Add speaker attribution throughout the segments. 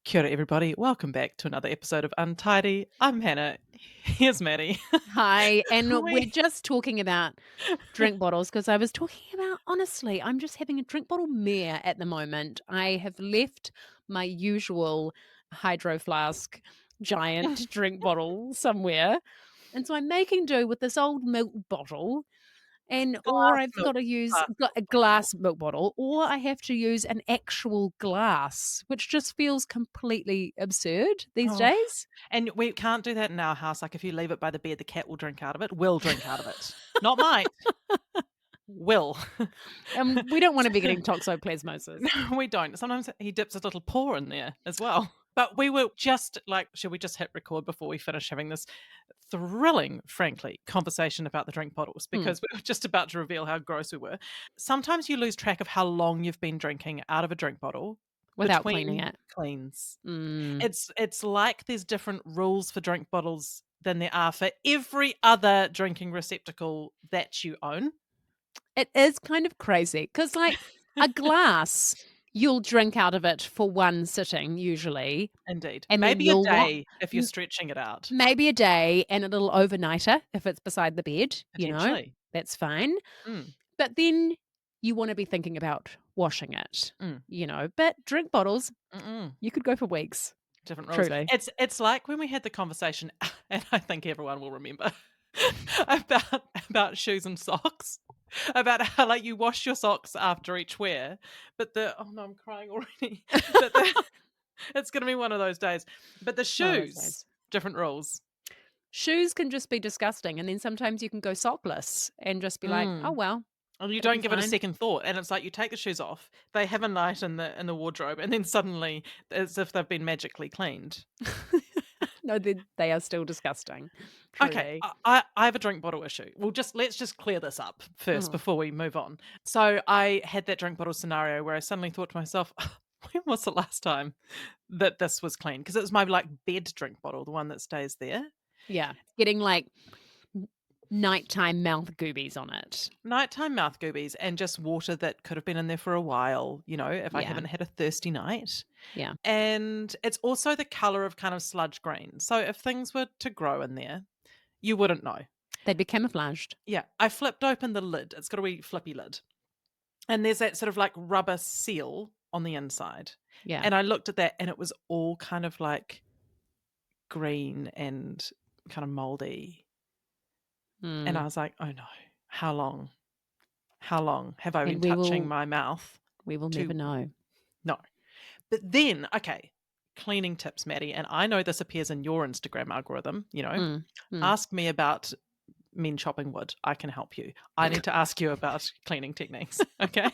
Speaker 1: Kia ora, everybody. Welcome back to another episode of Untidy. I'm Hannah. Here's Matty.
Speaker 2: Hi, and we're
Speaker 1: We
Speaker 2: just talking about drink bottles because I was talking about, honestly, I'm just having a drink bottle mare at the moment. I have left my usual hydro flask giant drink bottle somewhere. And so I'm making do with this old milk bottle, or
Speaker 1: glass
Speaker 2: I've
Speaker 1: milk.
Speaker 2: got to use
Speaker 1: Glass milk
Speaker 2: a
Speaker 1: bottle.
Speaker 2: glass milk bottle, or I have to use an actual glass, which just feels completely absurd these
Speaker 1: Oh,
Speaker 2: days.
Speaker 1: and we can't do that in our house. Like if you leave it by the bed, the cat will drink out of it. Will drink out of it. Not might. Will.
Speaker 2: And we don't want to be getting toxoplasmosis.
Speaker 1: No, we don't. Sometimes he dips a little paw in there as well. But we were just like, should we just hit record before we finish having this thrilling, frankly, conversation about the drink bottles? Because we were just about to reveal how gross we were. Sometimes you lose track of how long you've been drinking out of a drink bottle
Speaker 2: Without cleaning
Speaker 1: between
Speaker 2: it.
Speaker 1: cleans.
Speaker 2: Mm.
Speaker 1: It's like there's different rules for drink bottles than there are for every other drinking receptacle that you own.
Speaker 2: It is kind of crazy because, like, a glass, you'll drink out of it for one sitting usually,
Speaker 1: Indeed.
Speaker 2: and then
Speaker 1: Maybe a
Speaker 2: you'll
Speaker 1: day if you're stretching it out.
Speaker 2: maybe a day and a little overnighter if it's beside the bed,
Speaker 1: Potentially.
Speaker 2: that's fine.
Speaker 1: Mm,
Speaker 2: But then you want to be thinking about washing it,
Speaker 1: mm,
Speaker 2: But drink bottles,
Speaker 1: mm-mm.
Speaker 2: you could go for weeks,
Speaker 1: Different rules.
Speaker 2: truly.
Speaker 1: It's like when we had the conversation, and I think everyone will remember, about shoes and socks, about how like you wash your socks after each wear, but oh no, I'm crying already. But it's going to be one of those days. But the
Speaker 2: One of those
Speaker 1: shoes,
Speaker 2: days.
Speaker 1: different rules.
Speaker 2: Shoes can just be disgusting, and then sometimes you can go sockless and just be like, "Oh,
Speaker 1: Mm.
Speaker 2: well,
Speaker 1: And you
Speaker 2: it'll be
Speaker 1: don't give it a
Speaker 2: fine."
Speaker 1: second thought, and it's like you take the shoes off, they have a night in the wardrobe, and then suddenly, as if they've been magically cleaned.
Speaker 2: No, they are still disgusting,
Speaker 1: Okay,
Speaker 2: truly.
Speaker 1: I have a drink bottle issue. Let's just clear this up first
Speaker 2: Oh,
Speaker 1: before we move on. So I had that drink bottle scenario where I suddenly thought to myself, when was the last time that this was clean? Because it was my like bed drink bottle, the one that stays there.
Speaker 2: yeah, getting, like, n nighttime mouth goobies on it.
Speaker 1: Nighttime mouth goobies and just water that could have been in there for a while, if I
Speaker 2: Yeah,
Speaker 1: haven't had a thirsty night.
Speaker 2: yeah.
Speaker 1: And it's also the color of kind of sludge green. So if things were to grow in there, you wouldn't know.
Speaker 2: They'd be camouflaged.
Speaker 1: Yeah, I flipped open the lid. It's got a wee flippy lid. And there's that sort of like rubber seal on the inside.
Speaker 2: Yeah.
Speaker 1: And I looked at that and it was all kind of like green and kind of moldy. And I
Speaker 2: Mm,
Speaker 1: was like, oh no, how long? How long have I been
Speaker 2: and
Speaker 1: touching my mouth
Speaker 2: we will never
Speaker 1: to
Speaker 2: know.
Speaker 1: no? But then, okay, cleaning tips, Maddie. And I know this appears in your Instagram algorithm,
Speaker 2: Mm, mm.
Speaker 1: ask me about men chopping wood. I can help you. I need to ask you about cleaning techniques. Okay.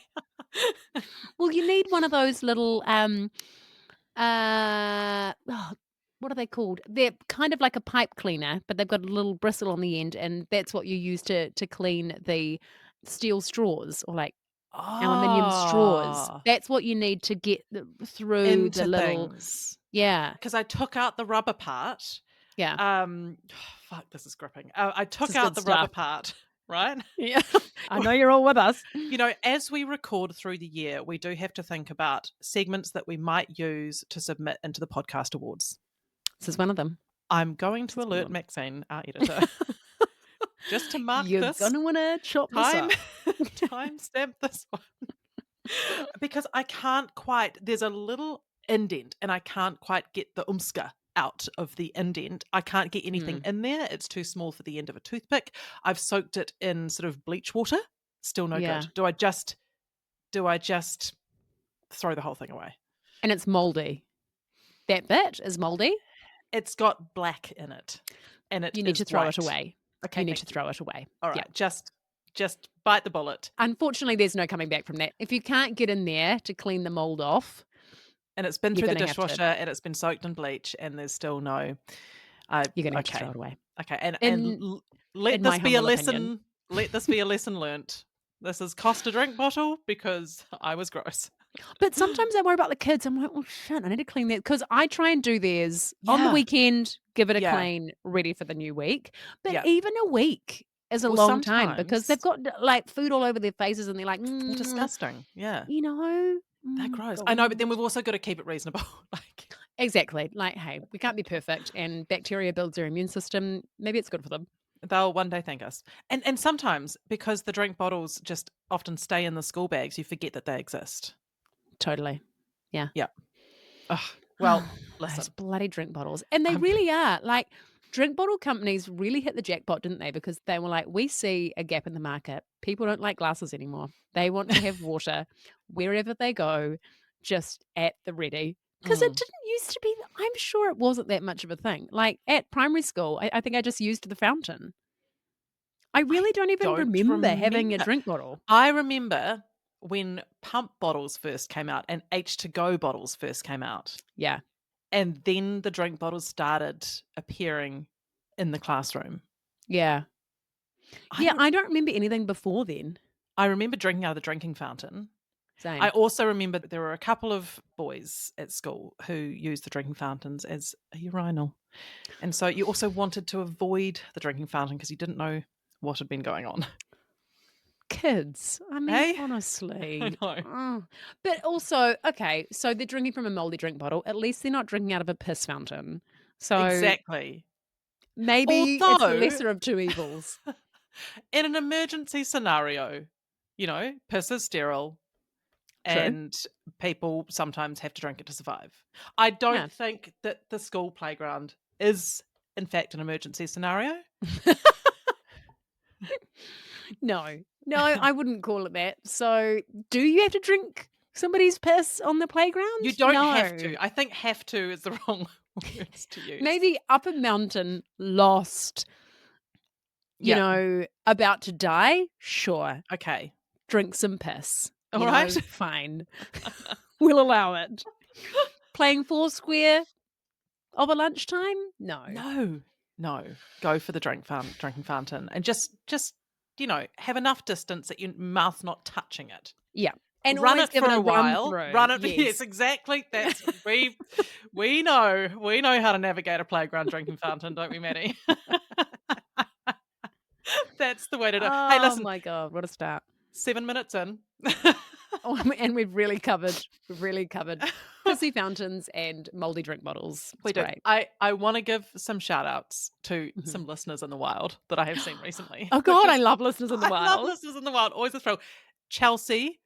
Speaker 2: Well, you need one of those little, what are they called? They're kind of like a pipe cleaner, but they've got a little bristle on the end, and that's what you use to clean the steel straws or, like, aluminium straws.
Speaker 1: Ah,
Speaker 2: That's what you need to get through the
Speaker 1: into
Speaker 2: little.
Speaker 1: things.
Speaker 2: Yeah,
Speaker 1: Because I took out the rubber part.
Speaker 2: yeah.
Speaker 1: Fuck, this is gripping. I
Speaker 2: This
Speaker 1: took
Speaker 2: is
Speaker 1: out
Speaker 2: good
Speaker 1: the rubber
Speaker 2: stuff.
Speaker 1: part, right?
Speaker 2: Yeah. I know you're all with us.
Speaker 1: As we record through the year, we do have to think about segments that we might use to submit into the podcast awards.
Speaker 2: This is one of them.
Speaker 1: I'm going to
Speaker 2: This is one
Speaker 1: alert
Speaker 2: of them.
Speaker 1: Maxine, our editor, just to mark
Speaker 2: You're
Speaker 1: this
Speaker 2: gonna wanna chop this
Speaker 1: time,
Speaker 2: up.
Speaker 1: timestamp this one. Because I can't quite, there's a little indent and I can't quite get the umska out of the indent. I can't get anything
Speaker 2: Mm,
Speaker 1: in there. It's too small for the end of a toothpick. I've soaked it in sort of bleach water. Still no
Speaker 2: yeah,
Speaker 1: good. Do I just throw the whole thing away?
Speaker 2: and it's moldy. That bit is moldy.
Speaker 1: It's got black in it and it
Speaker 2: You need
Speaker 1: is
Speaker 2: to throw
Speaker 1: white.
Speaker 2: it away.
Speaker 1: Okay,
Speaker 2: You need to
Speaker 1: thank you.
Speaker 2: throw it away.
Speaker 1: All
Speaker 2: Yeah.
Speaker 1: right, just bite the bullet.
Speaker 2: Unfortunately, there's no coming back from that. If you can't get in there to clean the mold off,
Speaker 1: And it's been
Speaker 2: you're
Speaker 1: through the
Speaker 2: gonna have to
Speaker 1: dishwasher and it's been soaked in bleach and there's still no I
Speaker 2: you're gonna have to
Speaker 1: okay.
Speaker 2: throw it away.
Speaker 1: Okay, and
Speaker 2: In
Speaker 1: let
Speaker 2: in my
Speaker 1: this be a
Speaker 2: humble opinion.
Speaker 1: lesson. Let this be a lesson learnt. This is cost a drink bottle because I was gross.
Speaker 2: But sometimes I worry about the kids. I'm like, "Well, shit, I need to clean that," because I try and do theirs on the
Speaker 1: Yeah,
Speaker 2: weekend, give it a
Speaker 1: yeah,
Speaker 2: clean, ready for the new week. But
Speaker 1: yeah.
Speaker 2: even a week is a
Speaker 1: Well,
Speaker 2: long time because they've
Speaker 1: sometimes
Speaker 2: got, like, food all over their faces and they're like,
Speaker 1: disgusting. Yeah,
Speaker 2: you know,
Speaker 1: they're gross. I know, but
Speaker 2: God.
Speaker 1: then we've also got to keep it reasonable. Like,
Speaker 2: Exactly. Like, hey, we can't be perfect, and bacteria builds their immune system. Maybe it's good for them.
Speaker 1: They'll one day thank us. And sometimes because the drink bottles just often stay in the school bags, you forget that they exist.
Speaker 2: Totally. Yeah.
Speaker 1: Yeah. Ugh. Well,
Speaker 2: Those
Speaker 1: listen,
Speaker 2: bloody drink bottles. And they
Speaker 1: I'm
Speaker 2: really are. Like, drink bottle companies really hit the jackpot, didn't they? Because they were like, we see a gap in the market. People don't like glasses anymore. They want to have water wherever they go, just at the ready. Because it
Speaker 1: mm,
Speaker 2: didn't used to be, I'm sure it wasn't that much of a thing. Like at primary school, I think I just used the fountain. I
Speaker 1: I
Speaker 2: really don't even
Speaker 1: don't
Speaker 2: remember having a
Speaker 1: remember.
Speaker 2: drink bottle.
Speaker 1: I remember when pump bottles first came out and H2Go bottles first came out.
Speaker 2: Yeah.
Speaker 1: And then the drink bottles started appearing in the classroom.
Speaker 2: Yeah.
Speaker 1: I
Speaker 2: Yeah.
Speaker 1: don't
Speaker 2: I don't remember anything before then.
Speaker 1: I remember drinking out of the drinking fountain. I
Speaker 2: Same.
Speaker 1: also remember that there were a couple of boys at school who used the drinking fountains as a urinal. And so you also wanted to avoid the drinking fountain because you didn't know what had been going on.
Speaker 2: Kids. I mean,
Speaker 1: Hey? I
Speaker 2: honestly.
Speaker 1: know.
Speaker 2: Oh. But also, okay, so they're drinking from a moldy drink bottle. At least they're not drinking out of a piss fountain. So
Speaker 1: Exactly.
Speaker 2: maybe it's the
Speaker 1: Although,
Speaker 2: lesser of two evils.
Speaker 1: in an emergency scenario, piss is sterile
Speaker 2: True.
Speaker 1: and people sometimes have to drink it to survive. I
Speaker 2: Yeah.
Speaker 1: don't think that the school playground is, in fact, an emergency scenario.
Speaker 2: No. No, I wouldn't call it that. So do you have to drink somebody's piss on the
Speaker 1: You
Speaker 2: playground?
Speaker 1: don't have
Speaker 2: No.
Speaker 1: to. I think "have to" is the wrong words to use.
Speaker 2: Maybe up a mountain, lost,
Speaker 1: Yeah.
Speaker 2: about to die? Sure.
Speaker 1: Okay.
Speaker 2: Drink some piss.
Speaker 1: All right.
Speaker 2: Fine. We'll allow it. Playing Foursquare of a lunchtime? No.
Speaker 1: No. No. Go for the drinking fountain and just have enough distance that your mouth not touching it.
Speaker 2: Yeah. And
Speaker 1: Run
Speaker 2: always
Speaker 1: it
Speaker 2: give
Speaker 1: for
Speaker 2: it a
Speaker 1: a
Speaker 2: run
Speaker 1: while.
Speaker 2: through.
Speaker 1: Run it. Yes,
Speaker 2: Yes.
Speaker 1: exactly. That's we know how to navigate a playground drinking fountain, don't we, Matty? That's the way to do it. Hey,
Speaker 2: Oh
Speaker 1: listen,
Speaker 2: my God. What a start.
Speaker 1: 7 minutes in.
Speaker 2: Oh, and we've really covered pissy fountains and moldy drink bottles.
Speaker 1: We
Speaker 2: It's
Speaker 1: do.
Speaker 2: great.
Speaker 1: I want to give some shout outs to
Speaker 2: Mhm.
Speaker 1: some listeners in the wild that I have seen recently,
Speaker 2: Oh
Speaker 1: which
Speaker 2: God, I
Speaker 1: is
Speaker 2: love listeners in the
Speaker 1: I love
Speaker 2: wild.
Speaker 1: listeners in the wild. Always a thrill. Chelsea,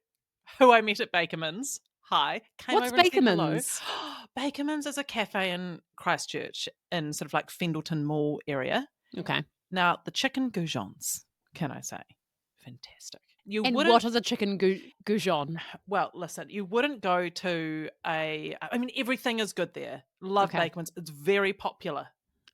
Speaker 1: who I met at Bakerman's. Hi, came
Speaker 2: What's
Speaker 1: over and said hello.
Speaker 2: Bakerman's?
Speaker 1: Bakerman's is a cafe in Christchurch in sort of like Fendleton Mall area.
Speaker 2: Okay.
Speaker 1: Now, the chicken goujons, can I say? Fantastic. You
Speaker 2: And
Speaker 1: wouldn't
Speaker 2: what is a chicken goujon?
Speaker 1: Well, listen, you wouldn't go to I mean, everything is good there. Love
Speaker 2: Okay.
Speaker 1: Bakerman's. It's very popular.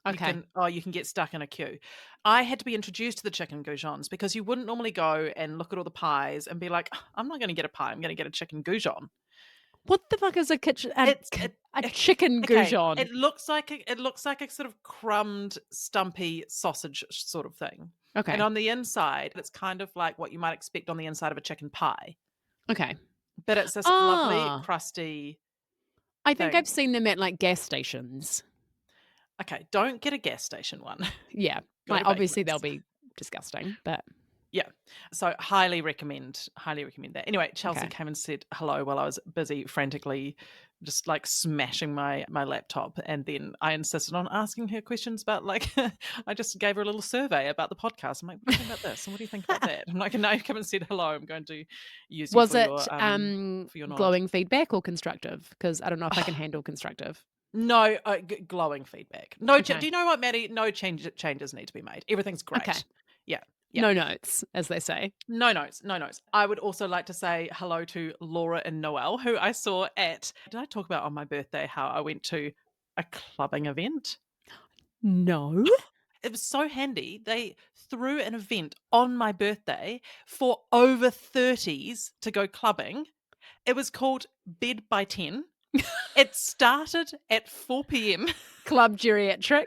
Speaker 2: Okay.
Speaker 1: You can get stuck in a queue. I had to be introduced to the chicken goujons because you wouldn't normally go and look at all the pies and be like, "Oh, I'm not going to get a pie. I'm going to get a chicken goujon."
Speaker 2: What the fuck is a kitchen
Speaker 1: It's
Speaker 2: a chicken
Speaker 1: okay.
Speaker 2: goujon?
Speaker 1: It looks like a sort of crumbed, stumpy sausage sort of thing. And
Speaker 2: Okay.
Speaker 1: on the inside, it's kind of like what you might expect on the inside of a chicken pie.
Speaker 2: Okay.
Speaker 1: But it's this lovely,
Speaker 2: Ah,
Speaker 1: crusty
Speaker 2: I think I've
Speaker 1: thing.
Speaker 2: seen them at like gas stations.
Speaker 1: Okay, don't get a gas station one.
Speaker 2: Yeah.
Speaker 1: Go
Speaker 2: Like
Speaker 1: to
Speaker 2: obviously they'll
Speaker 1: Bakerman's.
Speaker 2: be disgusting, but
Speaker 1: Yeah. So highly recommend that. Anyway, Chelsea
Speaker 2: okay.
Speaker 1: came and said hello while I was busy frantically just like smashing my laptop, and then I insisted on asking her questions about like I just gave her a little survey about the podcast. I'm like, what do you think about this? And what do you think about that? I'm like, and now you've come and said hello. I'm going to use you
Speaker 2: Was it
Speaker 1: for your knowledge.
Speaker 2: glowing feedback or constructive? Because I don't know if I can handle constructive.
Speaker 1: No, glowing feedback. No,
Speaker 2: Okay.
Speaker 1: do you know what, Maddie? No changes need to be made. Everything's
Speaker 2: Okay.
Speaker 1: great. Yeah, yeah.
Speaker 2: No notes, as they say.
Speaker 1: No notes, no notes. I would also like to say hello to Laura and Noelle, who I saw at. Did I talk about on my birthday how I went to a clubbing event?
Speaker 2: No.
Speaker 1: It was so handy. They threw an event on my birthday for over 30s to go clubbing. It was called Bed by 10. It started at 4 p.m.
Speaker 2: Club geriatric.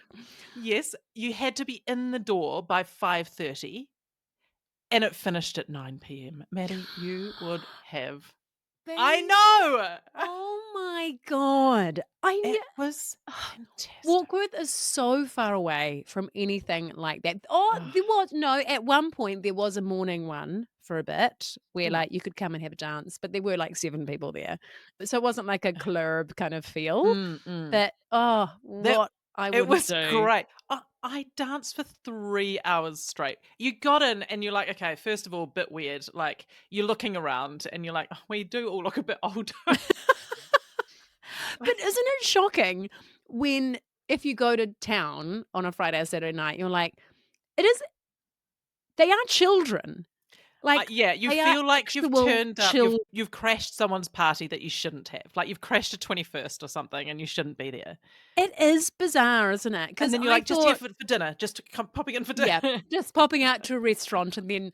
Speaker 1: Yes, you had to be in the door by 5:30 and it finished at 9 p.m. Maddie, you would have I know!
Speaker 2: Oh my God.
Speaker 1: It was fantastic.
Speaker 2: Warkworth is so far away from anything like that. Oh,
Speaker 1: Ugh.
Speaker 2: at one point there was a morning one for a bit where,
Speaker 1: Mm.
Speaker 2: like, you could come and have a dance, but there were, like, 7 people there. So it wasn't like a club kind of feel,
Speaker 1: Mm, mm.
Speaker 2: but, oh,
Speaker 1: That
Speaker 2: what I
Speaker 1: it
Speaker 2: wouldn't
Speaker 1: was
Speaker 2: do.
Speaker 1: great. I danced for 3 hours straight. You got in and you're like, "Okay, first of all, bit weird." Like, you're looking around and you're like, "Oh, we do all look a bit older."
Speaker 2: But isn't it shocking when if you go to town on a Friday or Saturday night, you're like, it is they are children. Like,
Speaker 1: Yeah, you
Speaker 2: they are
Speaker 1: feel like you've
Speaker 2: actual
Speaker 1: turned up,
Speaker 2: chil
Speaker 1: you've crashed someone's party that you shouldn't have. Like, you've crashed a 21st or something and you shouldn't be there.
Speaker 2: It is bizarre, isn't it?
Speaker 1: And
Speaker 2: Because
Speaker 1: then you're
Speaker 2: I
Speaker 1: like, "Just here
Speaker 2: thought
Speaker 1: for dinner, just popping in for
Speaker 2: yeah,
Speaker 1: dinner."
Speaker 2: just popping out to a restaurant and then,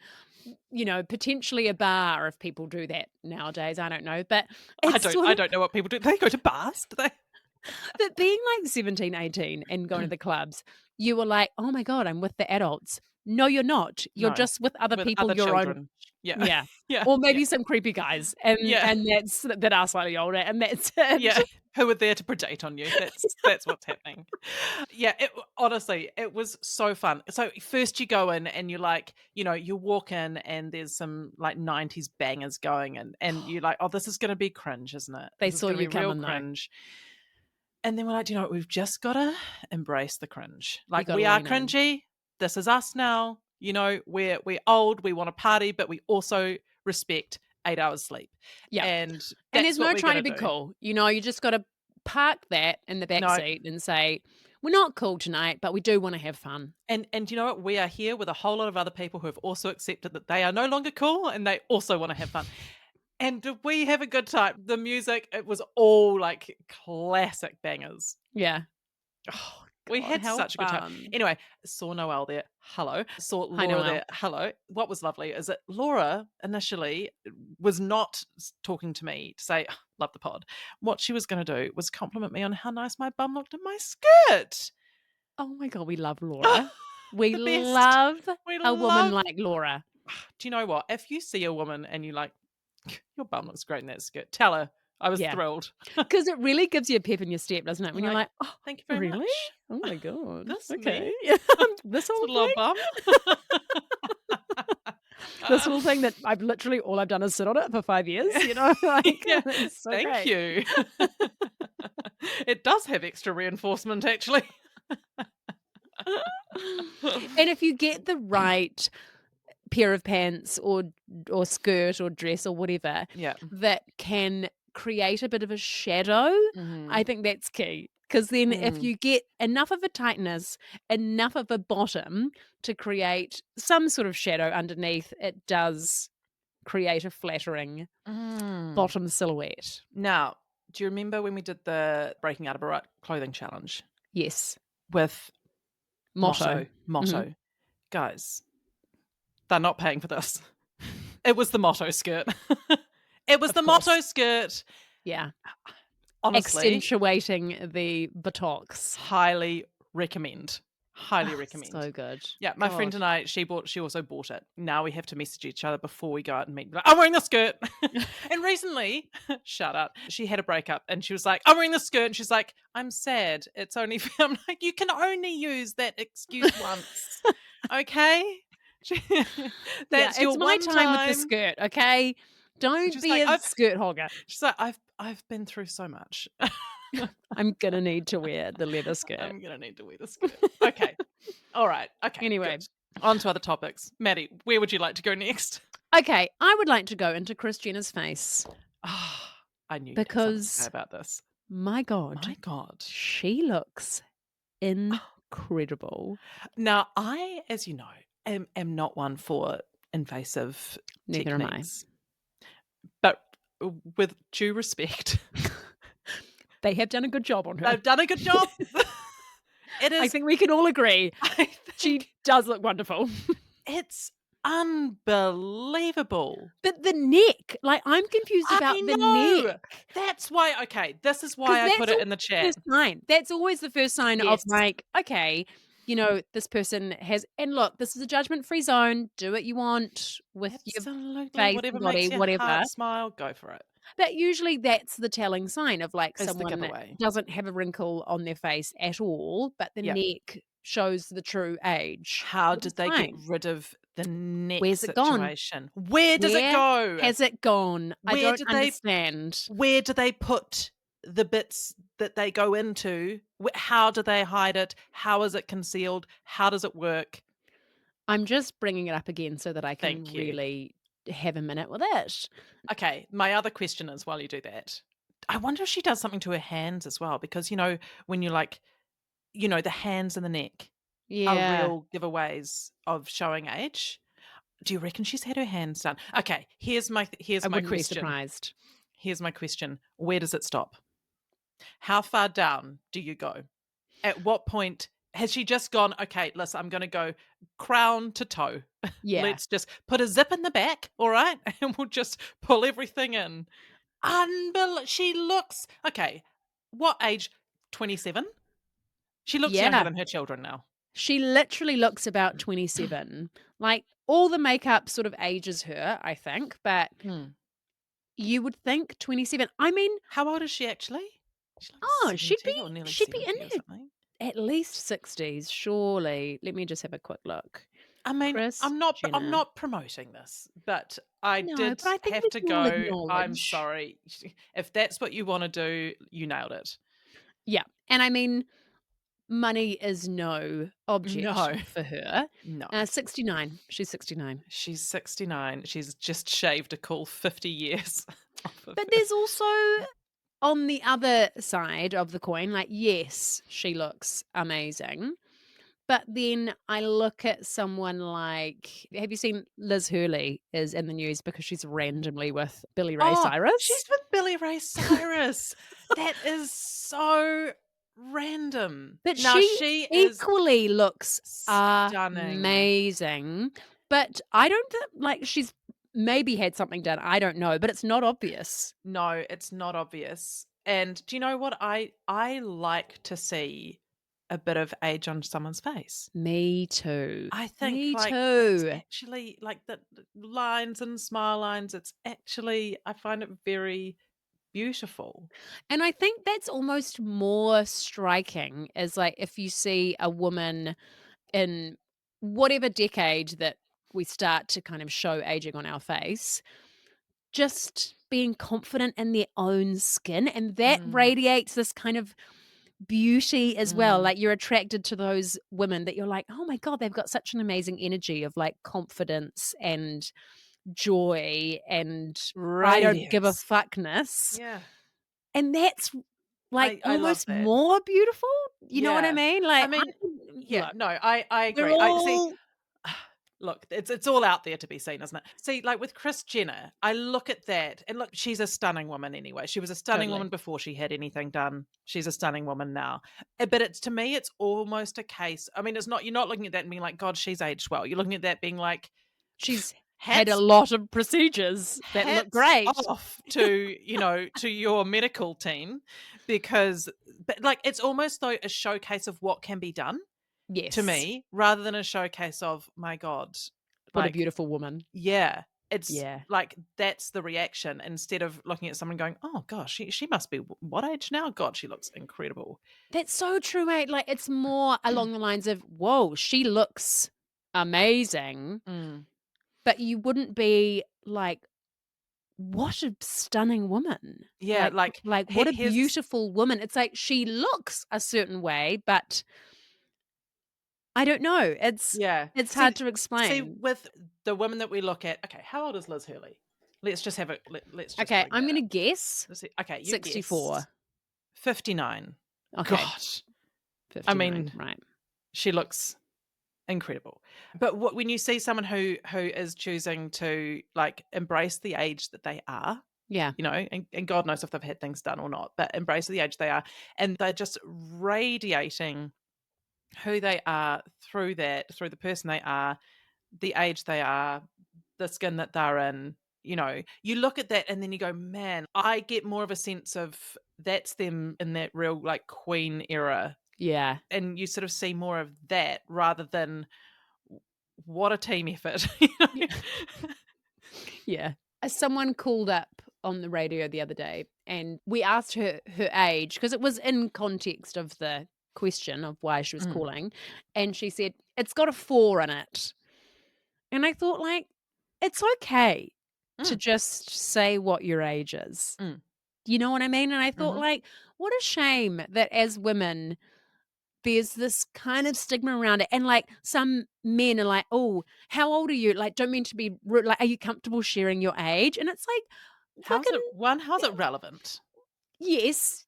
Speaker 2: potentially a bar if people do that nowadays, I don't know, but
Speaker 1: I
Speaker 2: it's
Speaker 1: don't
Speaker 2: sort
Speaker 1: I
Speaker 2: of
Speaker 1: don't know what people do. Do they go to bars? Do they?
Speaker 2: but being like 17, 18, and going to the clubs, you were like, "Oh my god, I'm with the adults." No, you're not. You're
Speaker 1: No,
Speaker 2: just with other
Speaker 1: with
Speaker 2: people
Speaker 1: other
Speaker 2: your own
Speaker 1: children. Yeah.
Speaker 2: yeah.
Speaker 1: Yeah,
Speaker 2: Or
Speaker 1: yeah,
Speaker 2: maybe some creepy guys, and
Speaker 1: yeah.
Speaker 2: and that are slightly older, and that's it.
Speaker 1: Yeah, who are there to predate on you. That's what's happening. Yeah, honestly, it was so fun. So first you go in and you're like, you walk in and there's some like 90s bangers going and you're like, "Oh, this is gonna be cringe, isn't it?
Speaker 2: They
Speaker 1: This is
Speaker 2: saw
Speaker 1: gonna be
Speaker 2: you
Speaker 1: real
Speaker 2: coming though.
Speaker 1: cringe." And then we're like, "Do you know what? We've just gotta embrace the cringe.
Speaker 2: You
Speaker 1: Like,
Speaker 2: gotta
Speaker 1: we are
Speaker 2: lean in.
Speaker 1: cringy. This is us now. We're old, we wanna party, but we also respect 8 hours sleep."
Speaker 2: Yeah.
Speaker 1: And
Speaker 2: And there's
Speaker 1: that's what
Speaker 2: no
Speaker 1: we're
Speaker 2: trying to
Speaker 1: gonna
Speaker 2: be
Speaker 1: do.
Speaker 2: cool. You just gotta park that in the back
Speaker 1: No.
Speaker 2: seat and say, "We're not cool tonight, but we do wanna have fun."
Speaker 1: And you know what? We are here with a whole lot of other people who have also accepted that they are no longer cool and they also want to have fun. And did we have a good time? The music, it was all like classic bangers.
Speaker 2: Yeah.
Speaker 1: Oh, we
Speaker 2: God,
Speaker 1: had
Speaker 2: how
Speaker 1: such a good time.
Speaker 2: fun.
Speaker 1: Anyway, saw Noelle there. Hello. Saw
Speaker 2: Hi,
Speaker 1: Laura
Speaker 2: Noelle.
Speaker 1: there. Hello. What was lovely is that Laura initially was not talking to me to say, "Oh, love the pod." What she was going to do was compliment me on how nice my bum looked in my skirt.
Speaker 2: Oh my god, we love Laura. We
Speaker 1: The best.
Speaker 2: love
Speaker 1: We
Speaker 2: a woman
Speaker 1: love
Speaker 2: like Laura.
Speaker 1: Do you know what? If you see a woman and you're like, "Your bum looks great in that skirt," tell her I was
Speaker 2: Yeah.
Speaker 1: thrilled.
Speaker 2: 'Cause it really gives you a pep in your step, doesn't it? When
Speaker 1: You're
Speaker 2: you're
Speaker 1: like,
Speaker 2: like, "Oh,
Speaker 1: "Thank you very
Speaker 2: really?
Speaker 1: much."
Speaker 2: Oh my god.
Speaker 1: This
Speaker 2: Okay."
Speaker 1: me?
Speaker 2: This
Speaker 1: This
Speaker 2: whole
Speaker 1: little old
Speaker 2: thing?
Speaker 1: bum?
Speaker 2: This little thing that I've literally all I've done is sit on it for 5 years, like,
Speaker 1: Yeah.
Speaker 2: it's so
Speaker 1: Thank
Speaker 2: great.
Speaker 1: you. It does have extra reinforcement, actually.
Speaker 2: And if you get the right pair of pants or skirt or dress or whatever
Speaker 1: Yeah.
Speaker 2: that can create a bit of a shadow, I
Speaker 1: Mhm.
Speaker 2: think that's key. Because then if
Speaker 1: Mm.
Speaker 2: you get enough of a tightness, enough of a bottom to create some sort of shadow underneath, it does create a flattering
Speaker 1: Mm.
Speaker 2: bottom silhouette.
Speaker 1: Now, do you remember when we did the breaking out of a rut clothing challenge
Speaker 2: Yes.
Speaker 1: with
Speaker 2: Motto.
Speaker 1: Motto?
Speaker 2: Mhm.
Speaker 1: Motto. Guys, they're not paying for this. It was the Motto skirt. It was
Speaker 2: Of
Speaker 1: the Motto
Speaker 2: course.
Speaker 1: skirt.
Speaker 2: Yeah.
Speaker 1: Honestly,
Speaker 2: Accentuating the buttocks.
Speaker 1: highly recommend. Highly
Speaker 2: Oh,
Speaker 1: recommend.
Speaker 2: so good.
Speaker 1: Yeah, my friend
Speaker 2: God.
Speaker 1: and I, she also bought it. Now we have to message each other before we go out and meet. Like, "I'm wearing this skirt." And recently, shout out, she had a breakup and she was like, "I'm wearing this skirt." And she's like, "I'm sad. It's only I'm like, "You can only use that excuse once. Okay?"
Speaker 2: Yeah,
Speaker 1: That's
Speaker 2: it's
Speaker 1: your
Speaker 2: my
Speaker 1: one
Speaker 2: time with the
Speaker 1: time.
Speaker 2: skirt, okay? Don't
Speaker 1: She's
Speaker 2: be
Speaker 1: like,
Speaker 2: a skirt hogger.
Speaker 1: I've been through so much.
Speaker 2: I'm gonna need to wear the leather skirt.
Speaker 1: I'm gonna need to wear the skirt. Okay. All right. Okay,
Speaker 2: Anyway,
Speaker 1: good. On to other topics. Maddie, where would you like to go next?
Speaker 2: okay, I would like to go into Kris Jenner's face
Speaker 1: Ah, I knew you'd have something to say
Speaker 2: because,
Speaker 1: about this.
Speaker 2: my God,
Speaker 1: My God.
Speaker 2: she looks incredible.
Speaker 1: Now, I, as you know, am not one for invasive
Speaker 2: Neither am I.
Speaker 1: techniques, but with due respect,
Speaker 2: They have done a good job on her.
Speaker 1: they've done a good job. It
Speaker 2: I
Speaker 1: is.
Speaker 2: think we can all agree
Speaker 1: I
Speaker 2: she
Speaker 1: think
Speaker 2: does look wonderful.
Speaker 1: it's unbelievable.
Speaker 2: But the neck, like, I'm confused about
Speaker 1: I
Speaker 2: the
Speaker 1: know.
Speaker 2: neck.
Speaker 1: That's why. Okay, this is
Speaker 2: 'Cause
Speaker 1: why I put
Speaker 2: that's
Speaker 1: it
Speaker 2: always
Speaker 1: in the
Speaker 2: the
Speaker 1: chat.
Speaker 2: first sign. That's always the first sign of,
Speaker 1: Yes,
Speaker 2: like, okay, this person has and look, this is a judgment-free zone. Do what you want with your
Speaker 1: absolutely.
Speaker 2: face
Speaker 1: Whatever
Speaker 2: and body,
Speaker 1: makes your
Speaker 2: whatever.
Speaker 1: heart smile, go for it.
Speaker 2: But usually that's the telling sign of, like,
Speaker 1: Is the
Speaker 2: someone
Speaker 1: giveaway.
Speaker 2: doesn't have a wrinkle on their face at all, but the
Speaker 1: Yeah.
Speaker 2: neck shows the true age.
Speaker 1: How
Speaker 2: Which is
Speaker 1: did they get
Speaker 2: fine.
Speaker 1: rid of The neck
Speaker 2: Where's it gone?
Speaker 1: situation. Where does it
Speaker 2: Where
Speaker 1: go?
Speaker 2: has it gone? I
Speaker 1: Where
Speaker 2: don't
Speaker 1: do they
Speaker 2: understand.
Speaker 1: where do they put the bits that they go into? How do they hide it? How is it concealed? How does it work?
Speaker 2: I'm just bringing it up again so that I can
Speaker 1: Thank you.
Speaker 2: really have a minute with it.
Speaker 1: Okay, my other question is while you do that, I wonder if she does something to her hands as well because, when you're like, the hands and the neck are
Speaker 2: Yeah,
Speaker 1: real giveaways of showing age. Do you reckon she's had her hands done? Okay, here's
Speaker 2: I
Speaker 1: my
Speaker 2: wouldn't be
Speaker 1: question.
Speaker 2: surprised.
Speaker 1: Here's my question. Where does it stop? How far down do you go? At what point has she just gone, okay, listen, I'm going to go crown to toe.
Speaker 2: Yeah.
Speaker 1: Let's just put a zip in the back, all right? And we'll just pull everything in. She looks, okay, what age? 27? She looks younger
Speaker 2: Yeah.
Speaker 1: than her children now.
Speaker 2: She literally looks about 27. Like, all the makeup sort of ages her, I think, but
Speaker 1: Hmm.
Speaker 2: you would think 27. I mean,
Speaker 1: How old is she actually? She looks
Speaker 2: oh,
Speaker 1: 70 or nearly
Speaker 2: she'd be in
Speaker 1: 70 or
Speaker 2: her
Speaker 1: something.
Speaker 2: at least 60s, surely. Let me just have a quick look.
Speaker 1: I mean,
Speaker 2: Kris
Speaker 1: I'm
Speaker 2: Jenner.
Speaker 1: not promoting this, but I
Speaker 2: No,
Speaker 1: did
Speaker 2: but I think
Speaker 1: have
Speaker 2: we
Speaker 1: to
Speaker 2: can all
Speaker 1: go, I'm
Speaker 2: acknowledge.
Speaker 1: sorry. If that's what you wanna do, you nailed it.
Speaker 2: Yeah, and I mean, money is no object
Speaker 1: No,
Speaker 2: for her.
Speaker 1: no.
Speaker 2: 69. She's 69.
Speaker 1: She's 69. She's just shaved a cool 50 years off of
Speaker 2: But
Speaker 1: her.
Speaker 2: there's also on the other side of the coin, like, yes, she looks amazing. But then I look at someone like, have you seen Liz Hurley is in the news because she's randomly with Billy Ray
Speaker 1: Oh,
Speaker 2: Cyrus?
Speaker 1: she's with Billy Ray Cyrus. That is so random.
Speaker 2: But
Speaker 1: Now
Speaker 2: she
Speaker 1: she is
Speaker 2: equally looks
Speaker 1: stunning.
Speaker 2: amazing. But I don't think, like, she's maybe had something done. I don't know, but it's not obvious.
Speaker 1: No, it's not obvious. And do you know what I like to see a bit of age on someone's face.
Speaker 2: Me too.
Speaker 1: I think
Speaker 2: Me
Speaker 1: like it's
Speaker 2: too.
Speaker 1: actually like the lines and smile lines, it's actually I find it very beautiful.
Speaker 2: And I think that's almost more striking is like if you see a woman in whatever decade that we start to kind of show aging on our face, just being confident in their own skin. And that
Speaker 1: Mm,
Speaker 2: radiates this kind of beauty as well.
Speaker 1: mm.
Speaker 2: Like you're attracted to those women that you're like, oh my God, they've got such an amazing energy of like confidence and joy and I don't give a
Speaker 1: Radiance.
Speaker 2: fuckness.
Speaker 1: Yeah.
Speaker 2: And that's like
Speaker 1: I love
Speaker 2: almost
Speaker 1: that.
Speaker 2: more beautiful. You know what I
Speaker 1: Yeah.
Speaker 2: mean?
Speaker 1: I
Speaker 2: Like,
Speaker 1: mean, yeah,
Speaker 2: look,
Speaker 1: no, I
Speaker 2: we're
Speaker 1: agree. I see.
Speaker 2: all
Speaker 1: Look, it's all out there to be seen, isn't it? See, like with Kris Jenner, I look at that and look, she's a stunning woman anyway. She was a stunning
Speaker 2: totally.
Speaker 1: woman before she had anything done. She's a stunning woman now. But it's to me, it's almost a case. I mean, it's not you're not looking at that and being like, God, she's aged well. You're looking at that being like,
Speaker 2: She's had a
Speaker 1: hats
Speaker 2: lot of procedures that look
Speaker 1: hats
Speaker 2: great.
Speaker 1: off to to your medical team because but like it's almost though a showcase of what can be done to
Speaker 2: Yes.
Speaker 1: me rather than a showcase of my god
Speaker 2: What a
Speaker 1: like
Speaker 2: beautiful woman.
Speaker 1: yeah it's
Speaker 2: Yeah.
Speaker 1: like that's the reaction instead of looking at someone going oh gosh she must be what age now god she looks incredible.
Speaker 2: That's so true, mate. Like, it's more along the lines of, whoa, she looks amazing.
Speaker 1: Mm.
Speaker 2: But you wouldn't be like, what a stunning woman.
Speaker 1: Yeah like
Speaker 2: Like what a
Speaker 1: here's
Speaker 2: beautiful woman. It's like she looks a certain way, but I don't know.
Speaker 1: yeah
Speaker 2: It's hard
Speaker 1: see
Speaker 2: to
Speaker 1: see
Speaker 2: explain.
Speaker 1: with the women that we look at okay how old is Liz Hurley let's just have let's just
Speaker 2: Okay,
Speaker 1: bring
Speaker 2: I'm
Speaker 1: that
Speaker 2: gonna
Speaker 1: up.
Speaker 2: guess
Speaker 1: Let's see. Okay, you guess.
Speaker 2: 64.
Speaker 1: 59.
Speaker 2: Okay,
Speaker 1: Gosh. I
Speaker 2: 59,
Speaker 1: mean,
Speaker 2: right.
Speaker 1: she looks incredible. But what when you see someone who is choosing to like embrace the age that they are,
Speaker 2: Yeah.
Speaker 1: and God knows if they've had things done or not, but embrace the age they are, and they're just radiating who they are through that, through the person they are, the age they are, the skin that they're in, you look at that and then you go, man, I get more of a sense of that's them in that real like Queen era.
Speaker 2: Yeah.
Speaker 1: And you sort of see more of that rather than what a team effort.
Speaker 2: Yeah. Yeah. Someone called up on the radio the other day and we asked her age because it was in context of the question of why she was
Speaker 1: Mm.
Speaker 2: calling. And she said, it's got a 4 in it. And I thought, like, it's okay to
Speaker 1: Mm,
Speaker 2: just say what your age is.
Speaker 1: mm,
Speaker 2: You know what I mean? And I thought,
Speaker 1: mhm.
Speaker 2: like, what a shame that as women, there's this kind of stigma around it. And like some men are like, oh, how old are you? Like, don't mean to be rude. Like, are you comfortable sharing your age? And it's like, fucking,
Speaker 1: How's it relevant?
Speaker 2: yes,